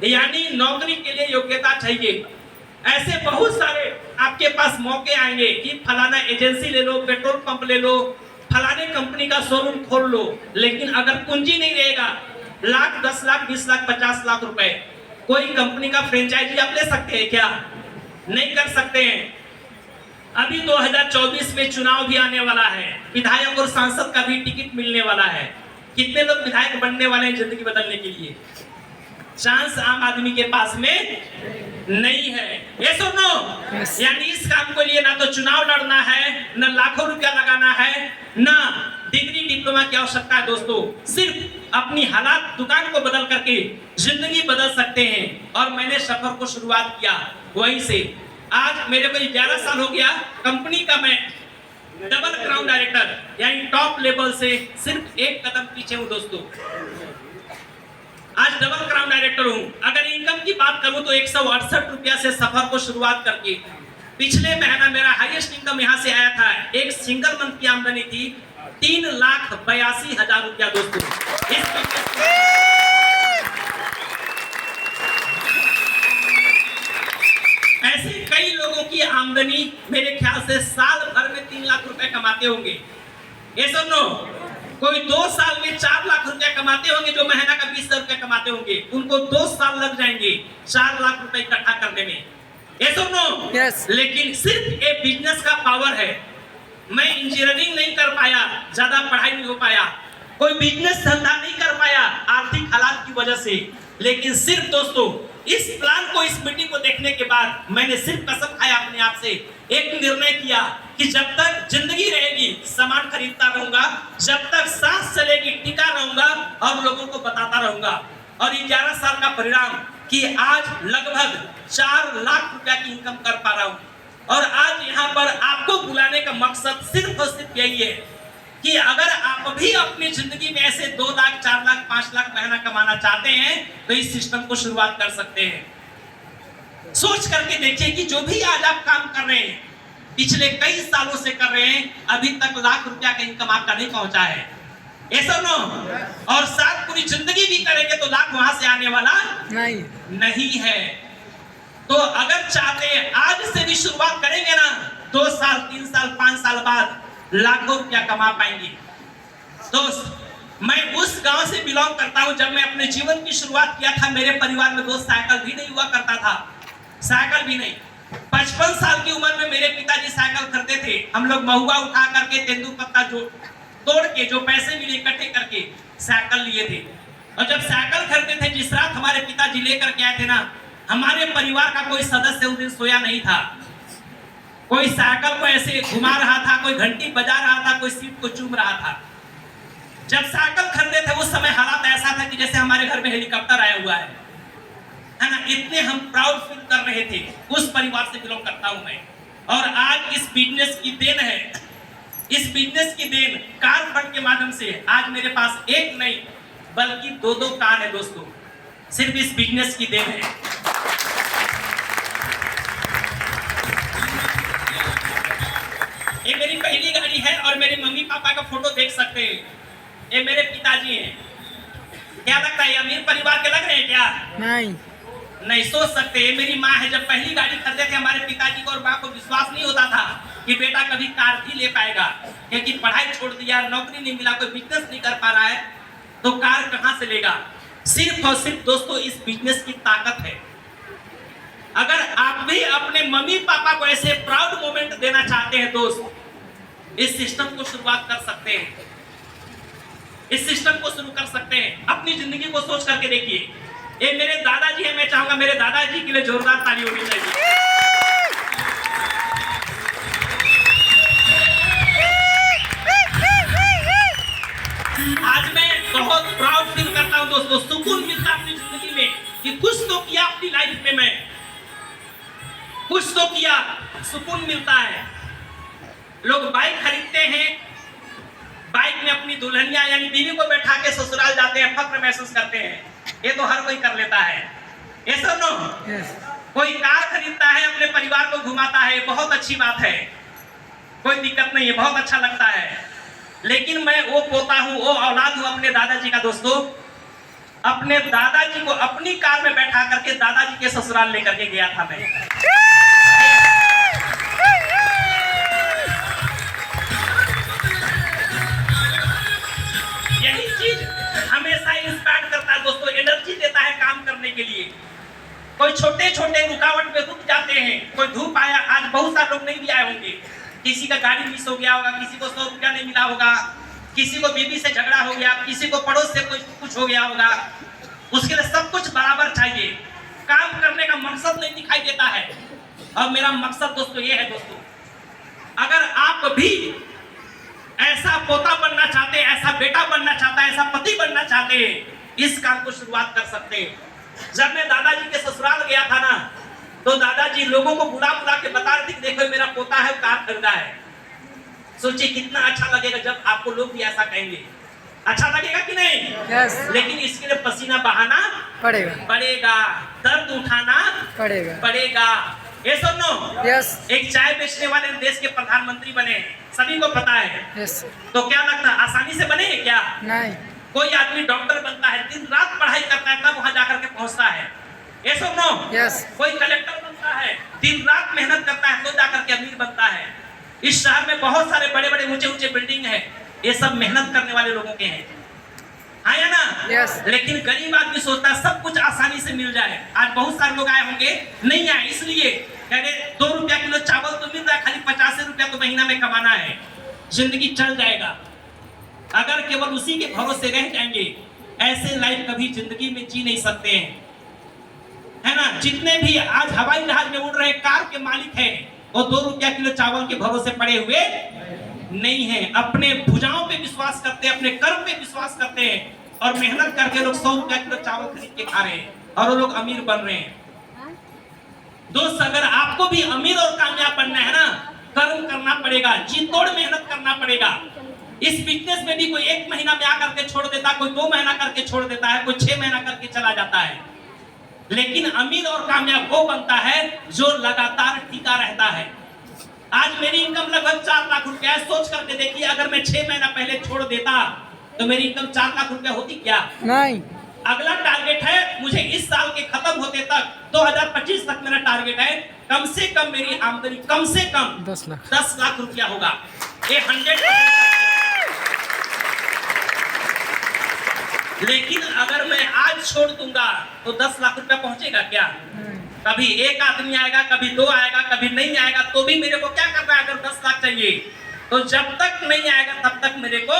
यानी नौकरी के लिए योग्यता चाहिए। ऐसे बहुत सारे आपके पास मौके आएंगे कि फलाना एजेंसी ले लो, पेट्रोल पंप ले लो, फलाने कंपनी का शोरूम खोल लो, लेकिन अगर पूंजी नहीं रहेगा, लाख, 10 लाख, 20 लाख, 50 लाख रुपए, कोई कंपनी का फ्रेंचाइजी आप ले सकते हैं क्या? नहीं कर सकते हैं। अभी 2024 में चुनाव भी आने वाला है, विधायक और सांसद का भी टिकट मिलने वाला है। कितने लोग विधायक बनने वाले हैं जिंदगी बदलने के लिए? चांस आम आदमी के पास में नहीं है। ये सुनो, यानी इस काम के लिए ना तो चुनाव लड़ना है, ना लाखों रुपया लगाना है, ना डिग्री डिप्लोमा की आवश्यकता है दोस्तों। सिर्फ अपनी हालात, दुकान को बदल करके जिंदगी बदल सकते हैं। और मैंने सफर को शुरुआत किया वहीं से। आज मेरे को 11 साल हो गया कंपनी का, मैं डबल क्राउन डायरेक्टर यानी टॉप लेवल से सिर्फ एक कदम पीछे हूँ दोस्तों। आज डबल क्राउन डायरेक्टर हूं। अगर इनकम की बात करूं तो 168 रुपया से सफर को शुरुआत करके पिछले महीना मेरा हाईएस्ट इनकम यहां से आया था। एक सिंगल मंथ की आमदनी थी 3,82,000 रुपया दोस्तों। ऐसे कई लोगों की आमदनी मेरे ख्याल से साल भर में 3 लाख रुपए कमाते होंगे। ये सुनो, कोई 2 साल में 4 लाख रुपया कमाते होंगे, जो महीना का 20,000 रुपया कमाते होंगे, उनको 2 साल लग जाएंगे 4 लाख रुपए इकट्ठा करने में। ये सुनो, लेकिन सिर्फ एक बिजनेस का पावर है। मैं इंजीनियरिंग नहीं कर पाया, ज्यादा पढ़ाई नहीं हो पाया, कोई बिजनेस धंधा नहीं कर पाया आर्थिक हालात की वजह से। लेकिन सिर्फ दोस्तों इस प्लान को, इस मीटिंग को देखने के बाद मैंने सिर्फ कसम खाया अपने आप से, एक निर्णय किया कि जब तक जिंदगी रहेगी सामान खरीदता रहूंगा, जब तक सांस चलेगी टिका रहूंगा और लोगों को बताता रहूंगा। और 11 साल का परिणाम कि आज लगभग 4 लाख रुपया की इनकम कर पा रहा हूं। और आज यहाँ पर आपको बुलाने का मकसद सिर्फ और सिर्फ यही है कि अगर आप भी अपनी जिंदगी में ऐसे 2 लाख, 4 लाख, 5 लाख महीना कमाना चाहते हैं तो इस सिस्टम को शुरुआत कर सकते हैं। सोच करके देखिए कि जो भी आज आप काम कर रहे हैं, पिछले कई सालों से कर रहे हैं, अभी तक लाख रुपया का इनकम आपका नहीं पहुंचा है। ऐसा नो, और साथ पूरी जिंदगी भी करेंगे तो लाख वहां से आने वाला नहीं है। तो अगर चाहते हैं आज से भी शुरुआत करेंगे ना, 2 साल, 3 साल, 5 साल बाद लाखों रुपया कमा पाएंगे। दोस्त, मैं उस गांव से बिलोंग करता हूं। जब मैं अपने जीवन की शुरुआत किया था, मेरे परिवार में दोस्त साइकिल भी नहीं हुआ करता था, साइकिल भी नहीं। 55 साल की उम्र में मेरे पिताजी साइकिल करते थे। हम लोग महुआ उठा करके, तेंदुपत्ता जो तोड़ के, जो पैसे मिले इकट्ठे करके साइकिल लिए थे। और जब साइकिल खरीदते थे, जिस रात हमारे पिताजी लेकर के आए थे ना, हमारे परिवार का कोई सदस्य उस दिन सोया नहीं था। कोई साइकिल को ऐसे घुमा रहा था, कोई घंटी बजा रहा था, कोई सीट को चूम रहा था। जब साइकिल खरीदे थे उस समय हालात ऐसा था कि जैसे हमारे घर में हेलीकॉप्टर आया हुआ है ना। इतने हम प्राउड फील कर रहे थे। उस परिवार से बिलोंग करता हूं मैं। और आज इस बिजनेस की देन है, इस बिजनेस की देन कार फंड के माध्यम से आज मेरे पास एक नहीं बल्कि दो कार है दोस्तों। सिर्फ इस बिजनेस की देन है। ये मेरी पहली गाड़ी है और मेरे मम्मी पापा का फोटो देख सकते हैं। ये मेरे पिताजी हैं। क्या लगता है अमीर परिवार के लग रहे हैं क्या? नहीं सोच सकते। ये मेरी माँ है। जब पहली गाड़ी खरीदे थे हमारे पिताजी को और माँ को विश्वास नहीं होता था कि बेटा कभी कार भी ले पाएगा, क्योंकि पढ़ाई छोड़ दिया, नौकरी नहीं मिला, कोई बिजनेस नहीं कर पा रहा है, तो कार कहाँ से लेगा। सिर्फ और सिर्फ दोस्तों इस बिजनेस की ताकत है। अगर आप भी अपने मम्मी पापा को ऐसे प्राउड मोमेंट देना चाहते हैं दोस्त, इस सिस्टम को शुरुआत कर सकते हैं। इस सिस्टम को शुरू कर सकते हैं। अपनी जिंदगी को सोच करके देखिए। ये मेरे दादाजी हैं। मैं चाहूंगा मेरे दादाजी के लिए जोरदार ताली होनी चाहिए। आज मैं बहुत प्राउड फील करता हूं दोस्तों। सुकून मिलता है अपनी जिंदगी में कि कुछ तो किया अपनी लाइफ में, मैं कुछ तो किया, सुकून मिलता है। लोग बाइक खरीदते हैं, बाइक में अपनी दुल्हनिया यानी बीवी को बैठा के ससुराल जाते हैं, फक्र महसूस करते हैं। ये तो हर कोई कर लेता है। ये सब नो कोई कार खरीदता है, अपने परिवार को घुमाता है, बहुत अच्छी बात है, कोई दिक्कत नहीं है, बहुत अच्छा लगता है। लेकिन मैं वो पोता हूँ, वो औलाद हूँ अपने दादाजी का दोस्तों। अपने दादाजी को अपनी कार में बैठा करके दादाजी के ससुराल लेकर के गया था मैं। यही चीज हमेशा इंस्पायर करता है दोस्तों, एनर्जी देता है काम करने के लिए। कोई छोटे छोटे रुकावट में रुक जाते हैं। कोई धूप आया, आज बहुत सारे लोग नहीं भी आए होंगे, किसी का गाड़ी मिस हो गया होगा, किसी को 100 रुपया नहीं मिला होगा, किसी को बीवी से झगड़ा हो गया, किसी को पड़ोस से कुछ हो गया होगा। उसके लिए सब कुछ बराबर चाहिए। काम करने का मकसद नहीं दिखाई देता है। और मेरा मकसद दोस्तों ये है दोस्तों, अगर आप भी ऐसा पोता बनना चाहते हैं, ऐसा बेटा बनना चाहता है, ऐसा पति बनना चाहते हैं, इस काम को शुरुआत कर सकते हैं। जब मैं दादाजी के ससुराल गया था ना, तो दादाजी लोगों को बुला बुला के बता रहे थे, देखो मेरा पोता है, कार खरीदा है। सोचिए कितना अच्छा लगेगा जब आपको लोग भी ऐसा कहेंगे। अच्छा लगेगा कि नहीं? yes. लेकिन इसके लिए पसीना बहाना पड़ेगा, दर्द उठाना पड़ेगा। ये सुनो, yes. एक चाय बेचने वाले देश के प्रधानमंत्री बने, सभी को पता है। yes. तो क्या लगता है आसानी से बने क्या? नहीं। कोई आदमी डॉक्टर बनता है, दिन रात पढ़ाई करता है, तब वहां जाकर के पहुंचता है। ये सुनो, yes. कोई कलेक्टर बनता है, दिन रात मेहनत करता है, तो जाकर के अमीर बनता है। इस शहर में बहुत सारे बड़े बड़े ऊंचे ऊंचे बिल्डिंग है, ये सब मेहनत करने वाले लोगों के हैं, हाँ या ना? yes. लेकिन गरीब आदमी सोचता है सब कुछ आसानी से मिल जाए। आज बहुत सारे लोग आए होंगे, नहीं आए इसलिए कह रहे 2 रुपया किलो चावल तो मिल रहा है, खाली 50 रुपया तो महीना में कमाना है, जिंदगी चल जाएगा। अगर केवल उसी के भरोसे रह जाएंगे, ऐसे लाइफ कभी जिंदगी में जी नहीं सकते हैं, है ना? जितने भी आज हवाई जहाज में उड़ रहे कार के मालिक हैं, वो 2 रुपया किलो चावल के भरोसे पड़े हुए नहीं है। अपने भुजाओं पे विश्वास करते हैं, अपने कर्म पे विश्वास करते हैं, और मेहनत करके लोग 100 रुपया किलो चावल खरीद के खा रहे हैं, और वो लोग अमीर बन रहे हैं। दोस्त, अगर आपको भी अमीर और कामयाब बनना है ना, कर्म करना पड़ेगा, जी तोड़ मेहनत करना पड़ेगा। इस बिजनेस में भी कोई 1 महीना में आकर के छोड़ देता है, कोई 2 महीना करके छोड़ देता है, कोई 6 महीना करके चला जाता है। लेकिन अमीर और कामयाब वो बनता है जो लगातार टिका रहता है। आज मेरी इनकम लगभग 4 लाख रुपया है। सोच करके देखिए, अगर मैं 6 महीना पहले छोड़ देता तो मेरी इनकम 4 लाख रुपया होती क्या? नहीं। अगला टारगेट है मुझे इस साल के खत्म होते तक 2025 तक मेरा टारगेट है, कम से कम मेरी आमदनी कम से कम 10 लाख रुपया होगा। ये 100%। लेकिन अगर मैं आज छोड़ दूंगा तो 10 लाख रुपया पहुंचेगा क्या? कभी 1 आदमी आएगा, कभी 2 आएगा, कभी नहीं आएगा, तो भी मेरे को क्या करना है? अगर 10 लाख चाहिए तो जब तक नहीं आएगा तब तक मेरे को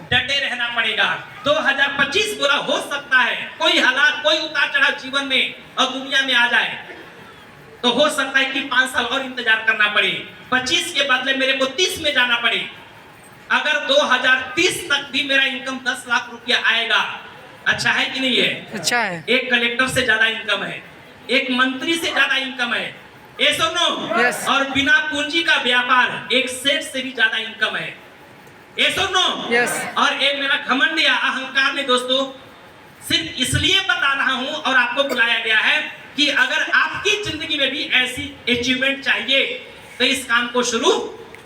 डटे रहना पड़ेगा। 2025 बुरा हो सकता है, कोई हालात, कोई उतार चढ़ाव जीवन में और दुनिया में आ जाए, तो हो सकता है कि 5 साल और इंतजार करना पड़े, 25 के बदले मेरे को 30 में जाना पड़े। अगर 2030 तक भी मेरा इनकम 10 लाख रुपया आएगा, अच्छा है कि नहीं है? अच्छा है। एक कलेक्टर से ज्यादा इनकम है, एक मंत्री से ज्यादा इनकम है, ये सुनो। Yes. और बिना पूंजी का व्यापार एक सेठ से भी ज्यादा इनकम है, ये सुनो। Yes. और एक मेरा घमंड या अहंकार नहीं दोस्तों, सिर्फ इसलिए बता रहा हूं और आपको बुलाया गया है कि अगर आपकी जिंदगी में भी ऐसी अचीवमेंट चाहिए तो इस काम को शुरू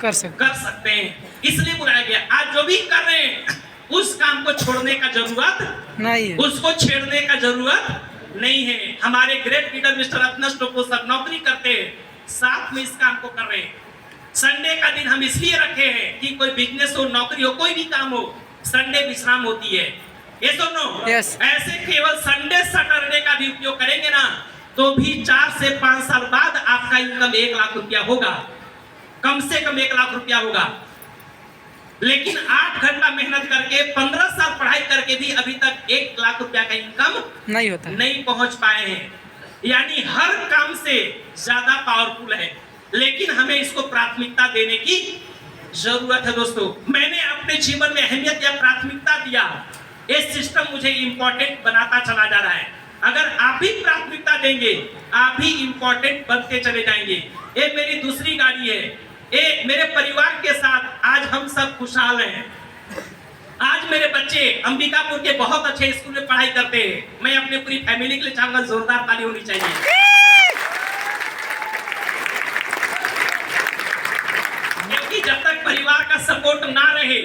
कर सकते हैं, इसलिए बुलाया गया। आज जो भी कर रहे हैं उस काम को छोड़ने का जरूरत नहीं है, उसको छेड़ने का जरूरत नहीं है। हमारे great leader mister Ratnas Toppo sir नौकरी करते हैं, साथ में इस काम को कर रहे हैं। संडे का दिन हम इसलिए रखे हैं कि कोई बिजनेस हो, नौकरी हो, कोई भी काम हो, संडे विश्राम होती है, ये सुनो। Yes. ऐसे केवल संडे सैटरडे का भी उपयोग करेंगे ना तो भी 4 से 5 साल बाद आपका इनकम 1 लाख रुपया होगा, कम से कम 1 लाख रुपया होगा। लेकिन 8 घंटा मेहनत करके 15 साल पढ़ाई करके भी अभी तक 1 लाख रुपया का इनकम नहीं होता है। नहीं पहुंच पाए हैं। यानी हर काम से ज्यादा पावरफुल है, लेकिन हमें इसको प्राथमिकता देने की जरूरत है दोस्तों। मैंने अपने जीवन में अहमियत या प्राथमिकता दिया, ये सिस्टम मुझे इंपॉर्टेंट बनाता चला जा रहा है। अगर आप भी प्राथमिकता देंगे आप भी इंपॉर्टेंट बनते चले जाएंगे। ये मेरी दूसरी गाड़ी है, ये मेरे परिवार के साथ आज हम सब खुशहाल हैं। आज मेरे बच्चे अंबिकापुर के बहुत अच्छे स्कूल में पढ़ाई करते हैं। मैं अपने पूरी फैमिली के लिए चाहूंगा जोरदार ताली होनी चाहिए। क्योंकि जब तक परिवार का सपोर्ट ना रहे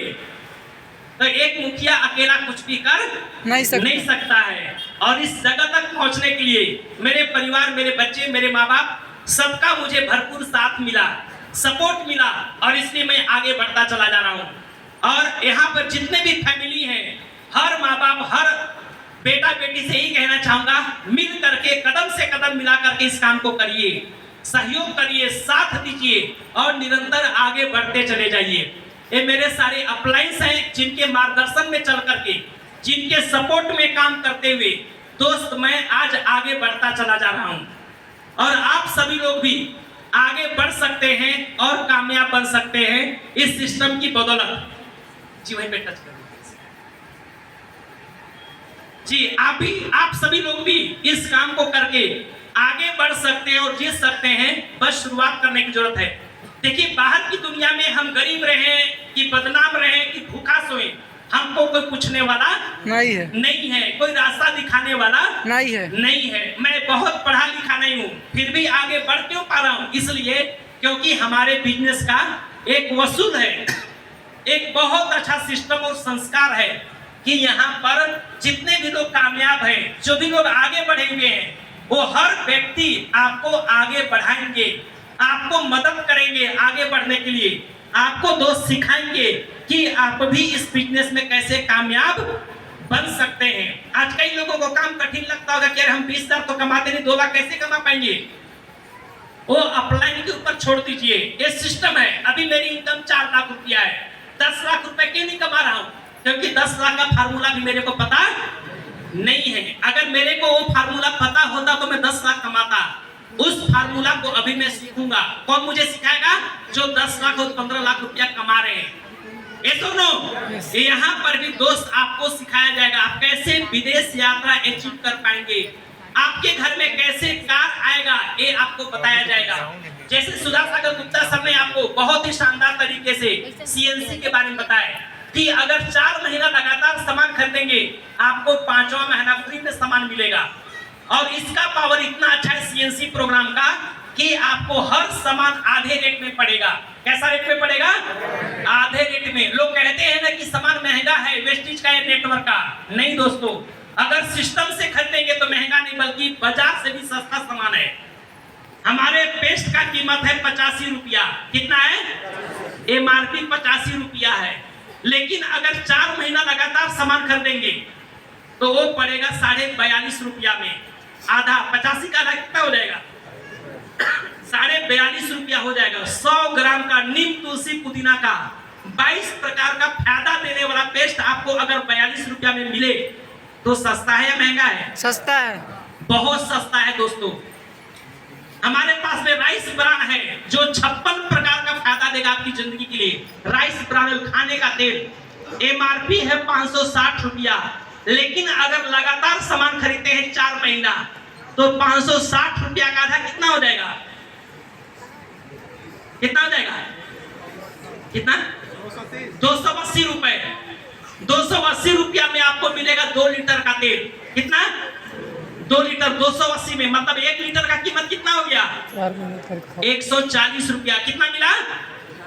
तो एक मुखिया अकेला कुछ भी कर नहीं सकता है। और इस जगह तक पहुंचने के लिए मेरे परिवार, मेरे बच्चे, मेरे माँ बाप सबका मुझे भरपूर साथ मिला, सपोर्ट मिला, और इसलिए मैं आगे बढ़ता चला जा रहा हूँ। और यहाँ पर जितने भी फैमिली हैं, हर माँ बाप, हर बेटा बेटी से ही कहना चाहूंगा, मिल करके कदम से कदम मिला करके इस काम को करिए, सहयोग करिए, साथ दीजिए और निरंतर आगे बढ़ते चले जाइए। ये मेरे सारे अपलाइंस हैं जिनके मार्गदर्शन में चल करके, जिनके सपोर्ट में काम करते हुए दोस्त मैं आज आगे बढ़ता चला जा रहा हूँ। और आप सभी लोग भी आगे बढ़ सकते हैं और कामयाब बन सकते हैं इस सिस्टम की बदौलत। जी वहीं पे टच कर जी, आप सभी लोग भी इस काम को करके आगे बढ़ सकते हैं और जीत सकते हैं। बस शुरुआत करने की जरूरत है। देखिए, बाहर की दुनिया में हम गरीब रहे कि बदनाम रहे कि भूखा सोए, हमको कोई पूछने वाला नहीं है, कोई रास्ता दिखाने वाला नहीं है। मैं बहुत पढ़ा लिखा नहीं हूँ, फिर भी आगे बढ़ क्यों पा रहा हूँ? इसलिए क्योंकि हमारे बिजनेस का एक वसूल है, एक बहुत अच्छा सिस्टम और संस्कार है कि यहाँ पर जितने भी लोग कामयाब हैं, जो भी लोग आगे बढ़े हुए हैं, वो हर व्यक्ति आपको आगे बढ़ाएंगे, आपको मदद करेंगे आगे बढ़ने के लिए, आपको दोस्त सिखाएंगे कि आप भी इस बिजनेस में कैसे कामयाब बन सकते हैं। आज कई लोगों को काम कठिन लगता होगा कि यार हम 20,000 तो कमाते नहीं, 2 लाख कैसे कमा पाएंगे? वो अपलाइन के ऊपर छोड़ दीजिए, ये सिस्टम है। अभी मेरी इनकम 4 लाख रुपया है, 10 लाख रुपए क्यों नहीं कमा रहा हूँ? क्योंकि 10 लाख का फार्मूला भी मेरे को पता नहीं है। अगर मेरे को वो फार्मूला पता होता तो मैं 10 लाख कमाता। उस फार्मूला को अभी मैं सीखूंगा। कौन मुझे सिखाएगा? जो 10 लाख और 15 लाख रुपया कमा रहे हैं। ये सुनो, यहाँ पर भी दोस्त आपको सिखाया जाएगा आप कैसे विदेश यात्रा अचीव कर पाएंगे, आपके घर में कैसे कार आएगा ये आपको बताया जाएगा। जैसे सुधा सागर गुप्ता सर ने आपको बहुत ही शानदार तरीके से CNC के बारे में बताया कि अगर 4 महीना लगातार सामान खरीदेंगे आपको 5वां महीना फ्री में सामान मिलेगा। और इसका पावर इतना अच्छा है CNC प्रोग्राम का कि आपको हर सामान आधे रेट में पड़ेगा। कैसा रेट में पड़ेगा? आधे रेट में। लोग कहते हैं ना कि सामान महंगा है, वेस्टेज का है, नेटवर्क का। नहीं दोस्तों, अगर सिस्टम से खरीदेंगे तो महंगा नहीं बल्कि बाजार से भी सस्ता सामान है। हमारे पेस्ट का कीमत है 85 रुपया। कितना है? MRP 85 रुपया है। लेकिन अगर 4 महीना लगातार सामान खरीदेंगे तो वो पड़ेगा 42.5 रुपया में। आधा 85 का आधा कितना हो जाएगा? 42.5 रुपया हो जाएगा। 100 ग्राम का नीम तुलसी पुदीना का 22 प्रकार का फायदा देने वाला पेस्ट आपको अगर 42 रुपया में मिले तो सस्ता है या महंगा है? सस्ता है, बहुत सस्ता है दोस्तों। हमारे पास में राइस ब्रान है जो 56 प्रकार का फायदा देगा आपकी जिंदगी के लिए। राइस ब्रान खाने का तेल एमआरपी है 560 रुपया, लेकिन अगर लगातार सामान खरीदते हैं 4 महीना तो 560 रुपया का आधा कितना हो जाएगा? कितना हो जाएगा? कितना? 280 रुपए। 280 रुपया में आपको मिलेगा 2 लीटर का तेल। कितना? 2 लीटर 280 में, मतलब 1 लीटर का कीमत कितना हो गया? 140 रुपया। कितना मिला?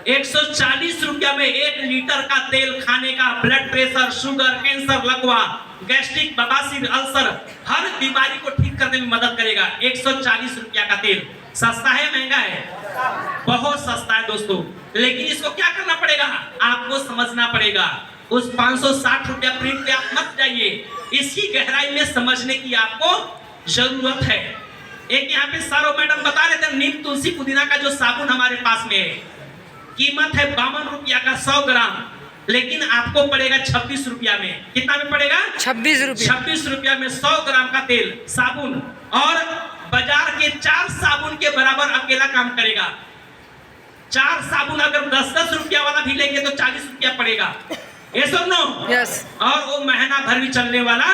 140 रुपया में 1 लीटर का तेल खाने का ब्लड प्रेशर, शुगर, कैंसर, लकवा, गैस्ट्रिक, बवासीर, अल्सर, हर बीमारी को ठीक करने में मदद करेगा। 140 रुपया का तेल सस्ता है महंगा है? बहुत सस्ता है दोस्तों, लेकिन इसको क्या करना पड़ेगा? आपको समझना पड़ेगा। उस 560 रुपया प्रिंट पे आप मत जाइए, इसकी गहराई में समझने की आपको जरूरत है। एक यहाँ पे सारो मैडम बता रहे थे, नीम तुलसी पुदीना का जो साबुन हमारे पास में है, कीमत है 52 रुपया का 100 ग्राम, लेकिन आपको पड़ेगा 26 रुपया में। कितना में पड़ेगा? 26 रुपया। 26 रुपया में 100 ग्राम का तेल साबुन, और बाजार के 4 साबुन के बराबर अकेला काम करेगा। 4 साबुन अगर 10-10 रुपया वाला भी लेंगे तो 40 रुपया पड़ेगा। ये सुन लो। यस। और वो महीना भर भी चलने वाला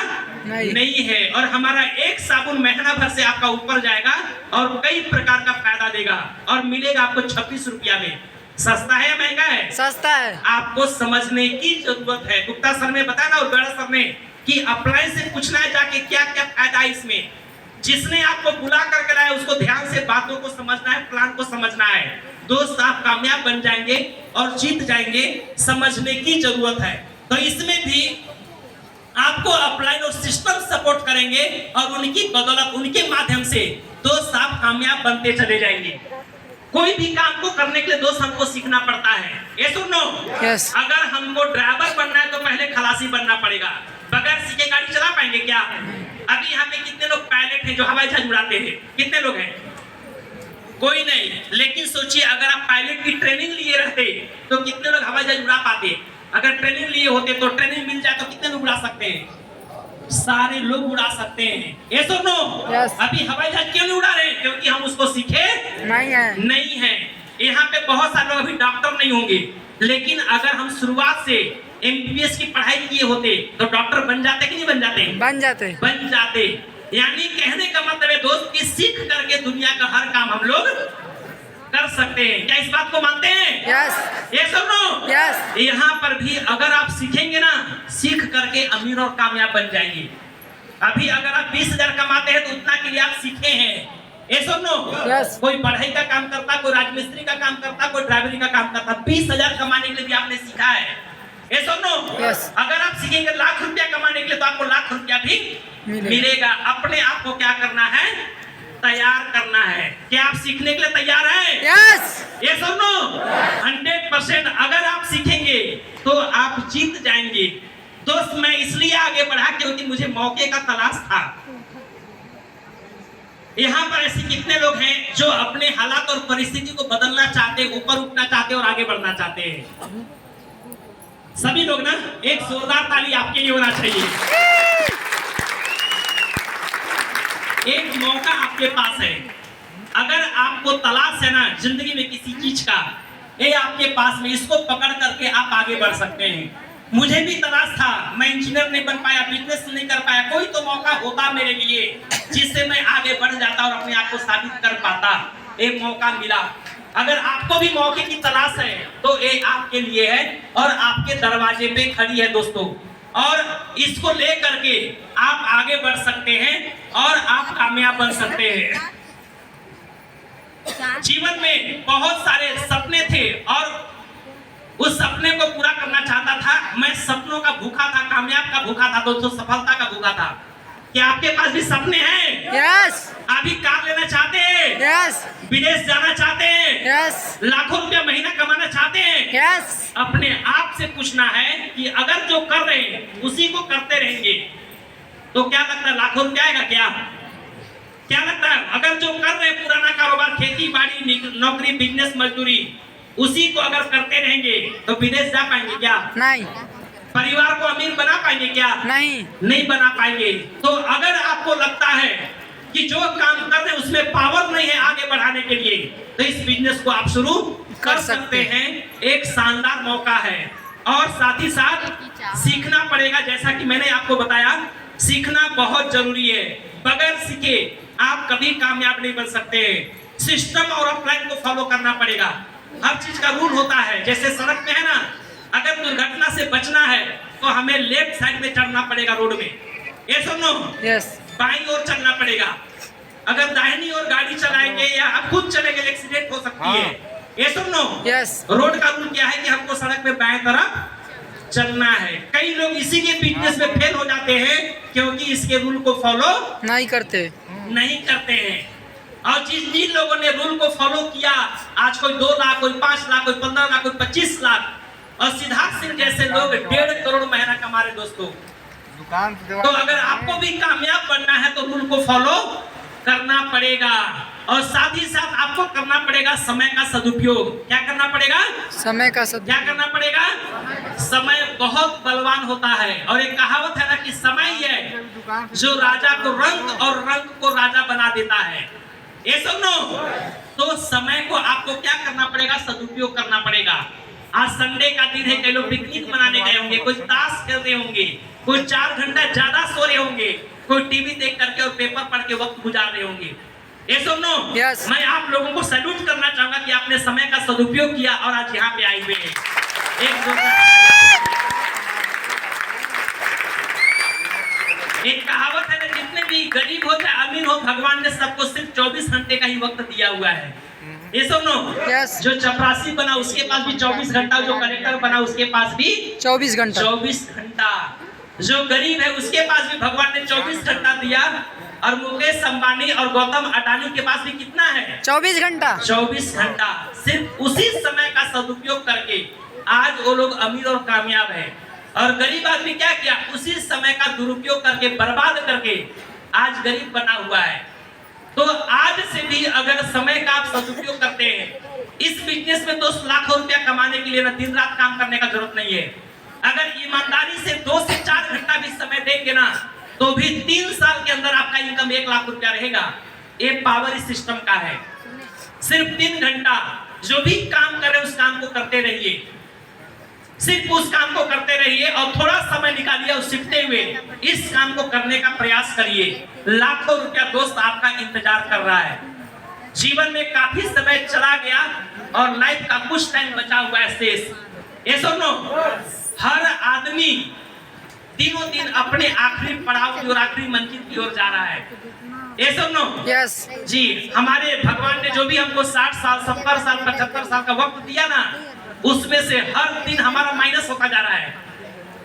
नहीं है। और हमारा एक साबुन महीना भर से आपका ऊपर जाएगा और कई प्रकार का फायदा देगा, और मिलेगा आपको 26 रुपया में। सस्ता है या महंगा है? सस्ता है। आपको समझने की जरूरत है। गुप्ता सर ने बताया ना, और बड़ा सर ने, कि अप्लायंस से पूछना है जाके क्या क्या फायदा है इसमें। जिसने आपको बुला करके लाया उसको ध्यान से बातों को समझना है, प्लान को समझना है। दोस्त आप कामयाब बन जाएंगे और जीत जाएंगे, समझने की जरूरत है। तो इसमें भी आपको अपलाइन और सिस्टम सपोर्ट करेंगे, और उनकी बदौलत, उनके माध्यम से दोस्त आप कामयाब बनते चले जाएंगे। कोई भी काम को करने के लिए दोस्त हमको सीखना पड़ता है। ये सुनो, यस। अगर हमको ड्राइवर बनना है तो पहले खलासी बनना पड़ेगा। बगैर सीखे गाड़ी चला पाएंगे क्या? अभी यहाँ पे कितने लोग पायलट हैं जो हवाई जहाज उड़ाते हैं? कितने लोग हैं? कोई नहीं। लेकिन सोचिए, अगर आप पायलट की ट्रेनिंग लिए रहते तो कितने लोग हवाई जहाज उड़ा पाते? अगर ट्रेनिंग लिए होते तो ट्रेनिंग मिल जाए तो कितने लोग उड़ा सकते हैं? सारे लोग उड़ा सकते हैं। ये सुनो, yes. अभी हवाई जहाज क्यों नहीं उड़ा रहे? क्योंकि हम उसको सीखे नहीं है। यहाँ पे बहुत सारे लोग अभी डॉक्टर नहीं होंगे, लेकिन अगर हम शुरुआत से एमबीबीएस की पढ़ाई किए होते तो डॉक्टर बन जाते कि नहीं बन जाते? बन जाते। यानी कहने का मतलब है दोस्त कि सीख करके दुनिया का हर काम हम लोग कर सकते हैं। क्या इस बात को मानते हैं? यस। ये सुनो, यस। यहाँ पर भी अगर आप सीखेंगे ना, सीख करके अमीर और कामयाब बन जाएंगे। अभी अगर आप 20,000 कमाते हैं तो उतना के लिए आप सीखे हैं। ये सुनो, यस। कोई पढ़ाई का काम करता, कोई राजमिस्त्री का काम करता, कोई ड्राइवरी का काम करता, 20,000 कमाने के लिए भी आपने सीखा है। ये सुनो, यस। अगर आप सीखेंगे लाख रुपया कमाने के लिए तो आपको लाख रुपया भी मिलेगा। अपने आप को क्या करना है? तैयार करना है। क्या आप सीखने के लिए तैयार हैं? यस। ये सुनो, 100% अगर आप सीखेंगे तो आप जीत जाएंगे। दोस्त मैं इसलिए आगे बढ़ा क्योंकि मुझे मौके का तलाश था। यहाँ पर ऐसे कितने लोग हैं जो अपने हालात और परिस्थिति को बदलना चाहते, ऊपर उठना चाहते और आगे बढ़ना चाहते हैं? सभी लोग ना, एक जोरदार ताली आपके लिए होना चाहिए। एक मौका आपके पास है। अगर आपको तलाश है ना जिंदगी में किसी चीज का, ये आपके पास में, इसको पकड़ करके आप आगे बढ़ सकते हैं। मुझे भी तलाश था, मैं इंजीनियर नहीं बन पाया, बिजनेस नहीं कर पाया, कोई तो मौका होता मेरे लिए जिससे मैं आगे बढ़ जाता और अपने आप को साबित कर पाता। एक मौका मिला। अगर आपको भी मौके की तलाश है तो ये आपके लिए है और आपके दरवाजे पे खड़ी है दोस्तों, और इसको ले करके आप आगे बढ़ सकते हैं और आप कामयाब बन सकते हैं। जीवन में बहुत सारे सपने थे और उस सपने को पूरा करना चाहता था। मैं सपनों का भूखा था, कामयाब का भूखा था दोस्तों, सफलता का भूखा था। क्या आपके पास भी सपने हैं? यस। अभी कार लेना चाहते हैं? यस। विदेश जाना चाहते हैं? यस। लाखों रुपया महीना कमाना चाहते हैं? यस। अपने आप से पूछना है कि अगर जो कर रहे हैं उसी को करते रहेंगे तो क्या लगता है लाखों रुपया आएगा? क्या लगता है? अगर जो कर रहे हैं पुराना कारोबार, खेती बाड़ी, नौकरी, बिजनेस, मजदूरी, उसी को अगर करते रहेंगे तो विदेश जा पाएंगे क्या? नहीं। परिवार को अमीर बना पाएंगे क्या? नहीं बना पाएंगे। तो अगर आपको लगता है कि जो काम कर रहे हैं उसमें पावर नहीं है आगे बढ़ाने के लिए, तो इस बिजनेस को आप शुरू कर सकते हैं। एक शानदार मौका है। और साथ ही साथ सीखना पड़ेगा, जैसा कि मैंने आपको बताया, सीखना बहुत जरूरी है। बगैर सीखे आप कभी कामयाब नहीं बन सकते। सिस्टम और अपलाइन को फॉलो करना पड़ेगा। हर चीज का रूल होता है। जैसे सड़क में है ना, अगर दुर्घटना से बचना है तो हमें लेफ्ट साइड में चढ़ना पड़ेगा रोड में, ये सुनो। यस। बाईं ओर चलना पड़ेगा। अगर दाहिनी ओर गाड़ी चलाएंगे या आप खुद चलेंगे एक्सीडेंट हो सकती है, ये सुनो। यस। रोड का रूल क्या है कि हमको सड़क में बाएं तरफ चलना है। कई लोग इसी के बिजनेस में फेल हो जाते हैं क्योंकि इसके रूल को फॉलो नहीं करते हैं। और जिन लोगों ने रूल को फॉलो किया, आज कोई 2 लाख, कोई 5 लाख, कोई 15 लाख, कोई 25 लाख, और सिद्धार्थ सिंह जैसे लोग 1.5 करोड़ महीना कमा रहे दोस्तों। तो अगर आपको भी कामयाब बनना है तो रूल को फॉलो करना पड़ेगा। और साथ ही साथ आपको करना पड़ेगा समय का सदुपयोग। क्या करना पड़ेगा? समय का क्या करना पड़ेगा? समय बहुत बलवान होता है। और एक कहावत है ना कि समय ही है जो राजा को रंग और रंग को राजा बना देता है, ये सुनो। तो समय को आपको क्या करना पड़ेगा? सदुपयोग करना पड़ेगा। आज संडे का दिन है, कई लोग पिकनिक मनाने गए होंगे, कोई ताश खेल रहे होंगे, कोई 4 घंटा ज्यादा सो रहे होंगे, कोई टीवी देख करके और पेपर पढ़ के वक्त गुजार रहे होंगे, ये सुनो। Yes. मैं आप लोगों को सैल्यूट करना चाहूंगा कि आपने समय का सदुपयोग किया और आज यहाँ पे आए हुए हैं। एक कहावत है ना, जितने भी गरीब हो चाहे अमीर हो, भगवान ने सबको सिर्फ 24 घंटे का ही वक्त दिया हुआ है, ये सुनो। Yes. जो चपरासी बना उसके पास भी 24 घंटा, जो कलेक्टर बना उसके पास भी 24 घंटा। 24 घंटा। जो गरीब है उसके पास भी भगवान ने 24 घंटा दिया। और मुकेश अंबानी और गौतम अडानी के पास भी कितना है? 24 घंटा। 24 घंटा। सिर्फ उसी समय का सदुपयोग करके आज वो लोग अमीर और कामयाब है। और गरीब आदमी क्या किया? उसी समय का दुरुपयोग करके, बर्बाद करके आज गरीब बना हुआ है। तो आज से भी अगर समय का आप सदुपयोग करते हैं, इस बिजनेस में 2 लाखों रुपया कमाने के लिए ना दिन रात काम करने का जरूरत नहीं है। अगर ईमानदारी से 2 से 4 घंटा भी समय देंगे ना, तो भी 3 साल के अंदर आपका इनकम 1 लाख रुपया रहेगा। ये पावर इस सिस्टम का है। सिर्फ 3 घंटा जो भी काम करे उस काम को करते रहिए, सिर्फ उस काम को करते रहिए और थोड़ा समय निकालिए और सीखते हुए इस काम को करने का प्रयास करिए। लाखों रुपया दोस्त आपका इंतजार कर रहा है। जीवन में काफी समय चला गया और लाइफ का कुछ टाइम बचा हुआ है शेष। ये सुनो, हर आदमी दिनों दिन अपने आखिरी पड़ाव की और आखिरी मंजिल की ओर जा रहा है, ये सुनो। यस जी, हमारे भगवान ने जो भी हमको 60 साल, 70 साल, 75 साल का वक्त दिया ना, उसमें से हर दिन हमारा माइनस होता जा रहा है,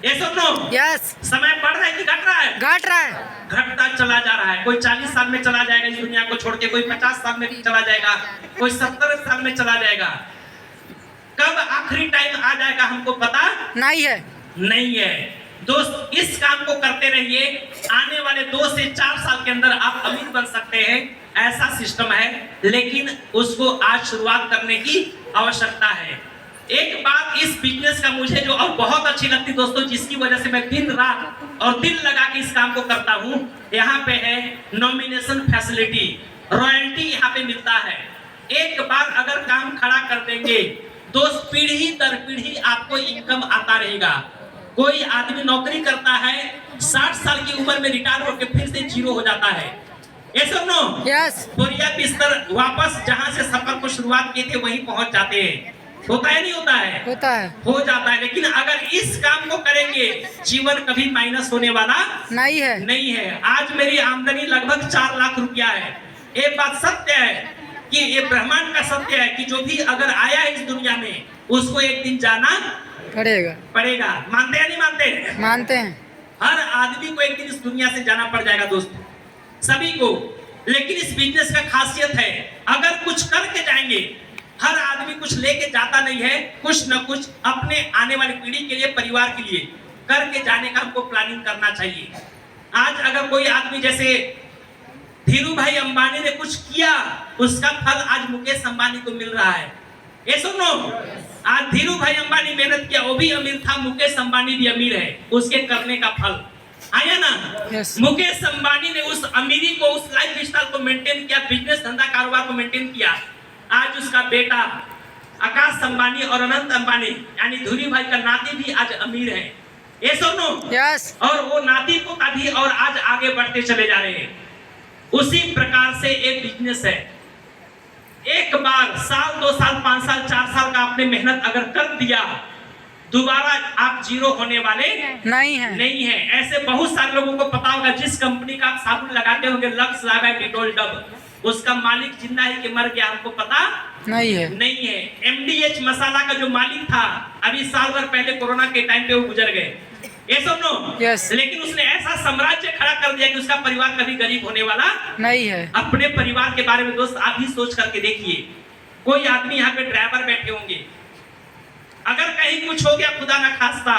ये सुनो। यस। समय बढ़ रहा है कि घट रहा है? घट रहा है। घटता चला जा रहा है। कोई 40 साल में चला जाएगा इस दुनिया को छोड़ के, कोई 50 साल में चला जाएगा, कोई 70 साल में चला जाएगा। कब आखिरी टाइम आ जाएगा हमको पता नहीं है। दोस्त, इस काम को करते रहिए। आने वाले 2 से 4 साल के अंदर आप अमीर बन सकते हैं, ऐसा सिस्टम है। लेकिन उसको आज शुरुआत करने की आवश्यकता है। एक बात इस बिजनेस का मुझे जो और बहुत अच्छी लगती दोस्तों, जिसकी वजह से मैं दिन रात और दिल लगा के इस काम को करता हूँ, यहाँ पे है नॉमिनेशन फैसिलिटी, रॉयल्टी यहाँ पे मिलता है। एक बार अगर काम खड़ा कर देंगे दोस्त, पीढ़ी दर पीढ़ी आपको इनकम आता रहेगा। कोई आदमी नौकरी करता है, 60 साल की उम्र में रिटायर होकर फिर से 0 हो जाता है, ये सुनो। यस। बोरिया बिस्तर वापस जहां से सफर को शुरुआत किए थे वहीं पहुंच जाते हैं। होता है नहीं होता है? होता है। हो जाता है। लेकिन अगर इस काम को करेंगे, जीवन कभी माइनस होने वाला नहीं है। आज मेरी आमदनी लगभग 4 लाख रुपया है। ये बात सत्य है कि ये ब्रह्मांड का सत्य है कि जो भी अगर आया है इस दुनिया में, उसको एक दिन जाना पड़ेगा। मानते हैं नहीं मानते? मानते हैं। हर आदमी को एक दिन इस दुनिया से जाना पड़ जाएगा दोस्त, सभी को। लेकिन इस बिजनेस का खासियत है, अगर कुछ करके जाएंगे, हर आदमी कुछ लेके जाता नहीं है, कुछ न कुछ अपने आने वाली पीढ़ी के लिए, परिवार के लिए करके जाने का हमको प्लानिंग करना चाहिए। आज अगर कोई आदमी जैसे धीरू भाई अंबानी ने कुछ किया, उसका फल आज मुकेश अंबानी को मिल रहा है, ये सुनो। आज धीरू भाई अंबानी मेहनत किया, वो भी अमीर था, मुकेश अंबानी भी अमीर है, उसके करने का फल। आया ना। Yes. मुकेश अंबानी ने उस अमीरी को, उस लाइफ स्टाइल को मेंटेन किया, बिजनेस धंधा कारोबार को मेंटेन किया। आज उसका बेटा आकाश अंबानी और अनंत अंबानी यानी धुरी भाई का नाती भी आज अमीर है। ये सुनो। यस। और वो नाती पोता भी और आज आगे बढ़ते चले जा रहे हैं। उसी प्रकार से एक बिजनेस है। एक बार साल 2 साल 5 साल 4 साल का आपने मेहनत अगर कर दिया, दोबारा आप जीरो होने वाले नहीं है। नहीं है। ऐसे बहुत सारे लोगों को पता होगा, जिस कंपनी का आप साबुन लगाते होंगे लक्स, लावा, डिटोल, डब, उसका मालिक जिंदा है कि मर गया हमको पता नहीं है। नहीं है। MDH मसाला का जो मालिक था, अभी साल भर पहले कोरोना के टाइम पे वो गुजर गए। ये सुनो। Yes. लेकिन उसने ऐसा साम्राज्य खड़ा कर दिया कि उसका परिवार कभी गरीब होने वाला नहीं है। अपने परिवार के बारे में दोस्त आप भी सोच करके देखिए। कोई आदमी यहाँ पे ड्राइवर बैठे होंगे, अगर कहीं कुछ हो गया खुदा ना खास्ता,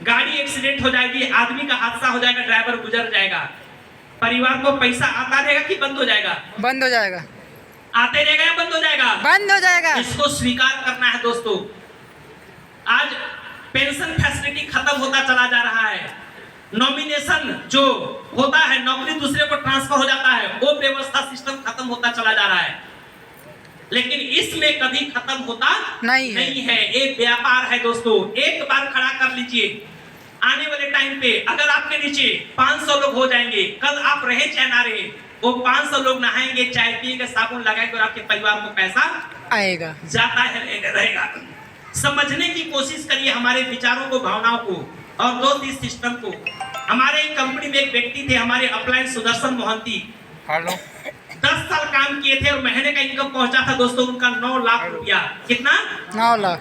गाड़ी एक्सीडेंट हो जाएगी, आदमी का हादसा हो जाएगा, ड्राइवर गुजर जाएगा, परिवार को पैसा आता रहेगा कि बंद हो जाएगा? बंद हो जाएगा। आते रहेगा या बंद हो जाएगा? बंद हो जाएगा। इसको स्वीकार करना है दोस्तों। आज पेंशन फैसिलिटी खत्म होता चला जा रहा है। नॉमिनेशन जो होता है, नौकरी दूसरे को ट्रांसफर हो जाता है, वो व्यवस्था सिस्टम खत्म होता चला जा रहा है। लेकिन इसमें कभी खत्म होता नहीं है। एक व्यापार है दोस्तों। एक बार खड़ा कर लीजिए, आने वाले टाइम पे अगर आपके नीचे 500 लोग हो जाएंगे, कल आप रहे चाहे ना रहे, वो 500 लोग नहाएंगे, चाय पिएंगे, साबुन लगाएंगे और आपके परिवार को पैसा आएगा, जाता है रहेगा। समझने की कोशिश करिए हमारे विचारों को, भावनाओं को और दोस्त इस सिस्टम को। हमारे कंपनी में एक व्यक्ति थे, हमारे अप्लायंस सुदर्शन मोहंती, 10 साल काम किए थे और महीने का इनकम पहुंचा था दोस्तों उनका 9 लाख रुपया। कितना? 9 लाख।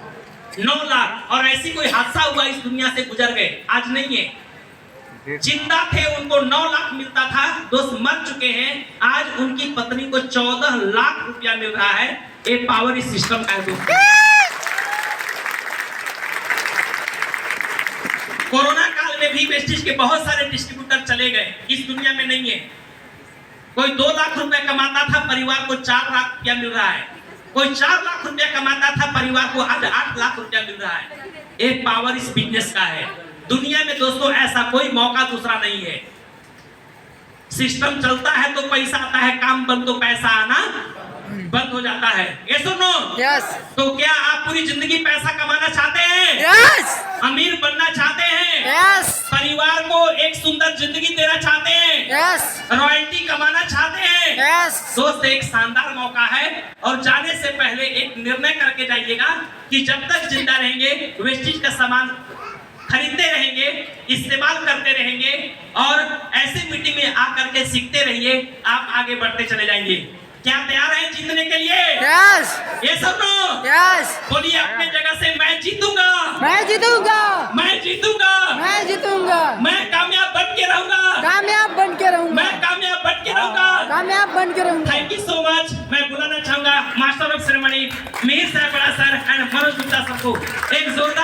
9 लाख। और ऐसी कोई हादसा हुआ, इस दुनिया से गुजर गए, आज नहीं है। जिंदा थे, उनको 9 लाख मिलता था, दोस्त मर चुके हैं। आज उनकी पत्नी को 14 लाख रुपया मिल रहा है। ये पावर इस सिस्टम का है दोस्तों। कोरोना काल में भी वेस्टेज के बहुत सारे डिस्ट्रीब्यूटर चले गए, इस दुनिया में नहीं है। कोई 2 लाख रुपया कमाता था, परिवार को 4 लाख रुपया मिल रहा है। कोई 4 लाख रुपया कमाता था, परिवार को आज 8 लाख रुपया मिल रहा है। एक पावर इस बिजनेस का है। दुनिया में दोस्तों ऐसा कोई मौका दूसरा नहीं है। सिस्टम चलता है तो पैसा आता है, काम बंद तो पैसा आना बंद हो जाता है। ये सुनो। यस। तो क्या आप पूरी जिंदगी पैसा कमाना चाहते हैं? यस। अमीर बनना चाहते हैं? यस। परिवार को एक सुंदर जिंदगी देना चाहते हैं? यस। रॉयल्टी कमाना चाहते हैं? यस। दोस्त एक शानदार मौका है, और जाने से पहले एक निर्णय करके जाइएगा कि जब तक जिंदा रहेंगे वेस्टेज का सामान खरीदते रहेंगे, इस्तेमाल करते रहेंगे और ऐसे मीटिंग में आकर के सीखते रहिए, आप आगे बढ़ते चले जाएंगे। क्या तैयार हैं जीतने के लिए? यस। ये सुनो। यस। बोलिए अपने जगह से, मैं जीतूंगा, मैं जीतूंगा, मैं जीतूंगा, मैं जीतूंगा, मैं कामयाब बन के रहूंगा, कामयाब बन के रहूंगा, मैं कामयाब बन के रहूंगा, कामयाब बन के रहूंगा। Thank you so much. मैं बुलाना चाहूंगा मास्टर ऑफ सेरेमनी मिहिर साहब बड़ा sir and Manoj Gupta sir को। एक जोरदार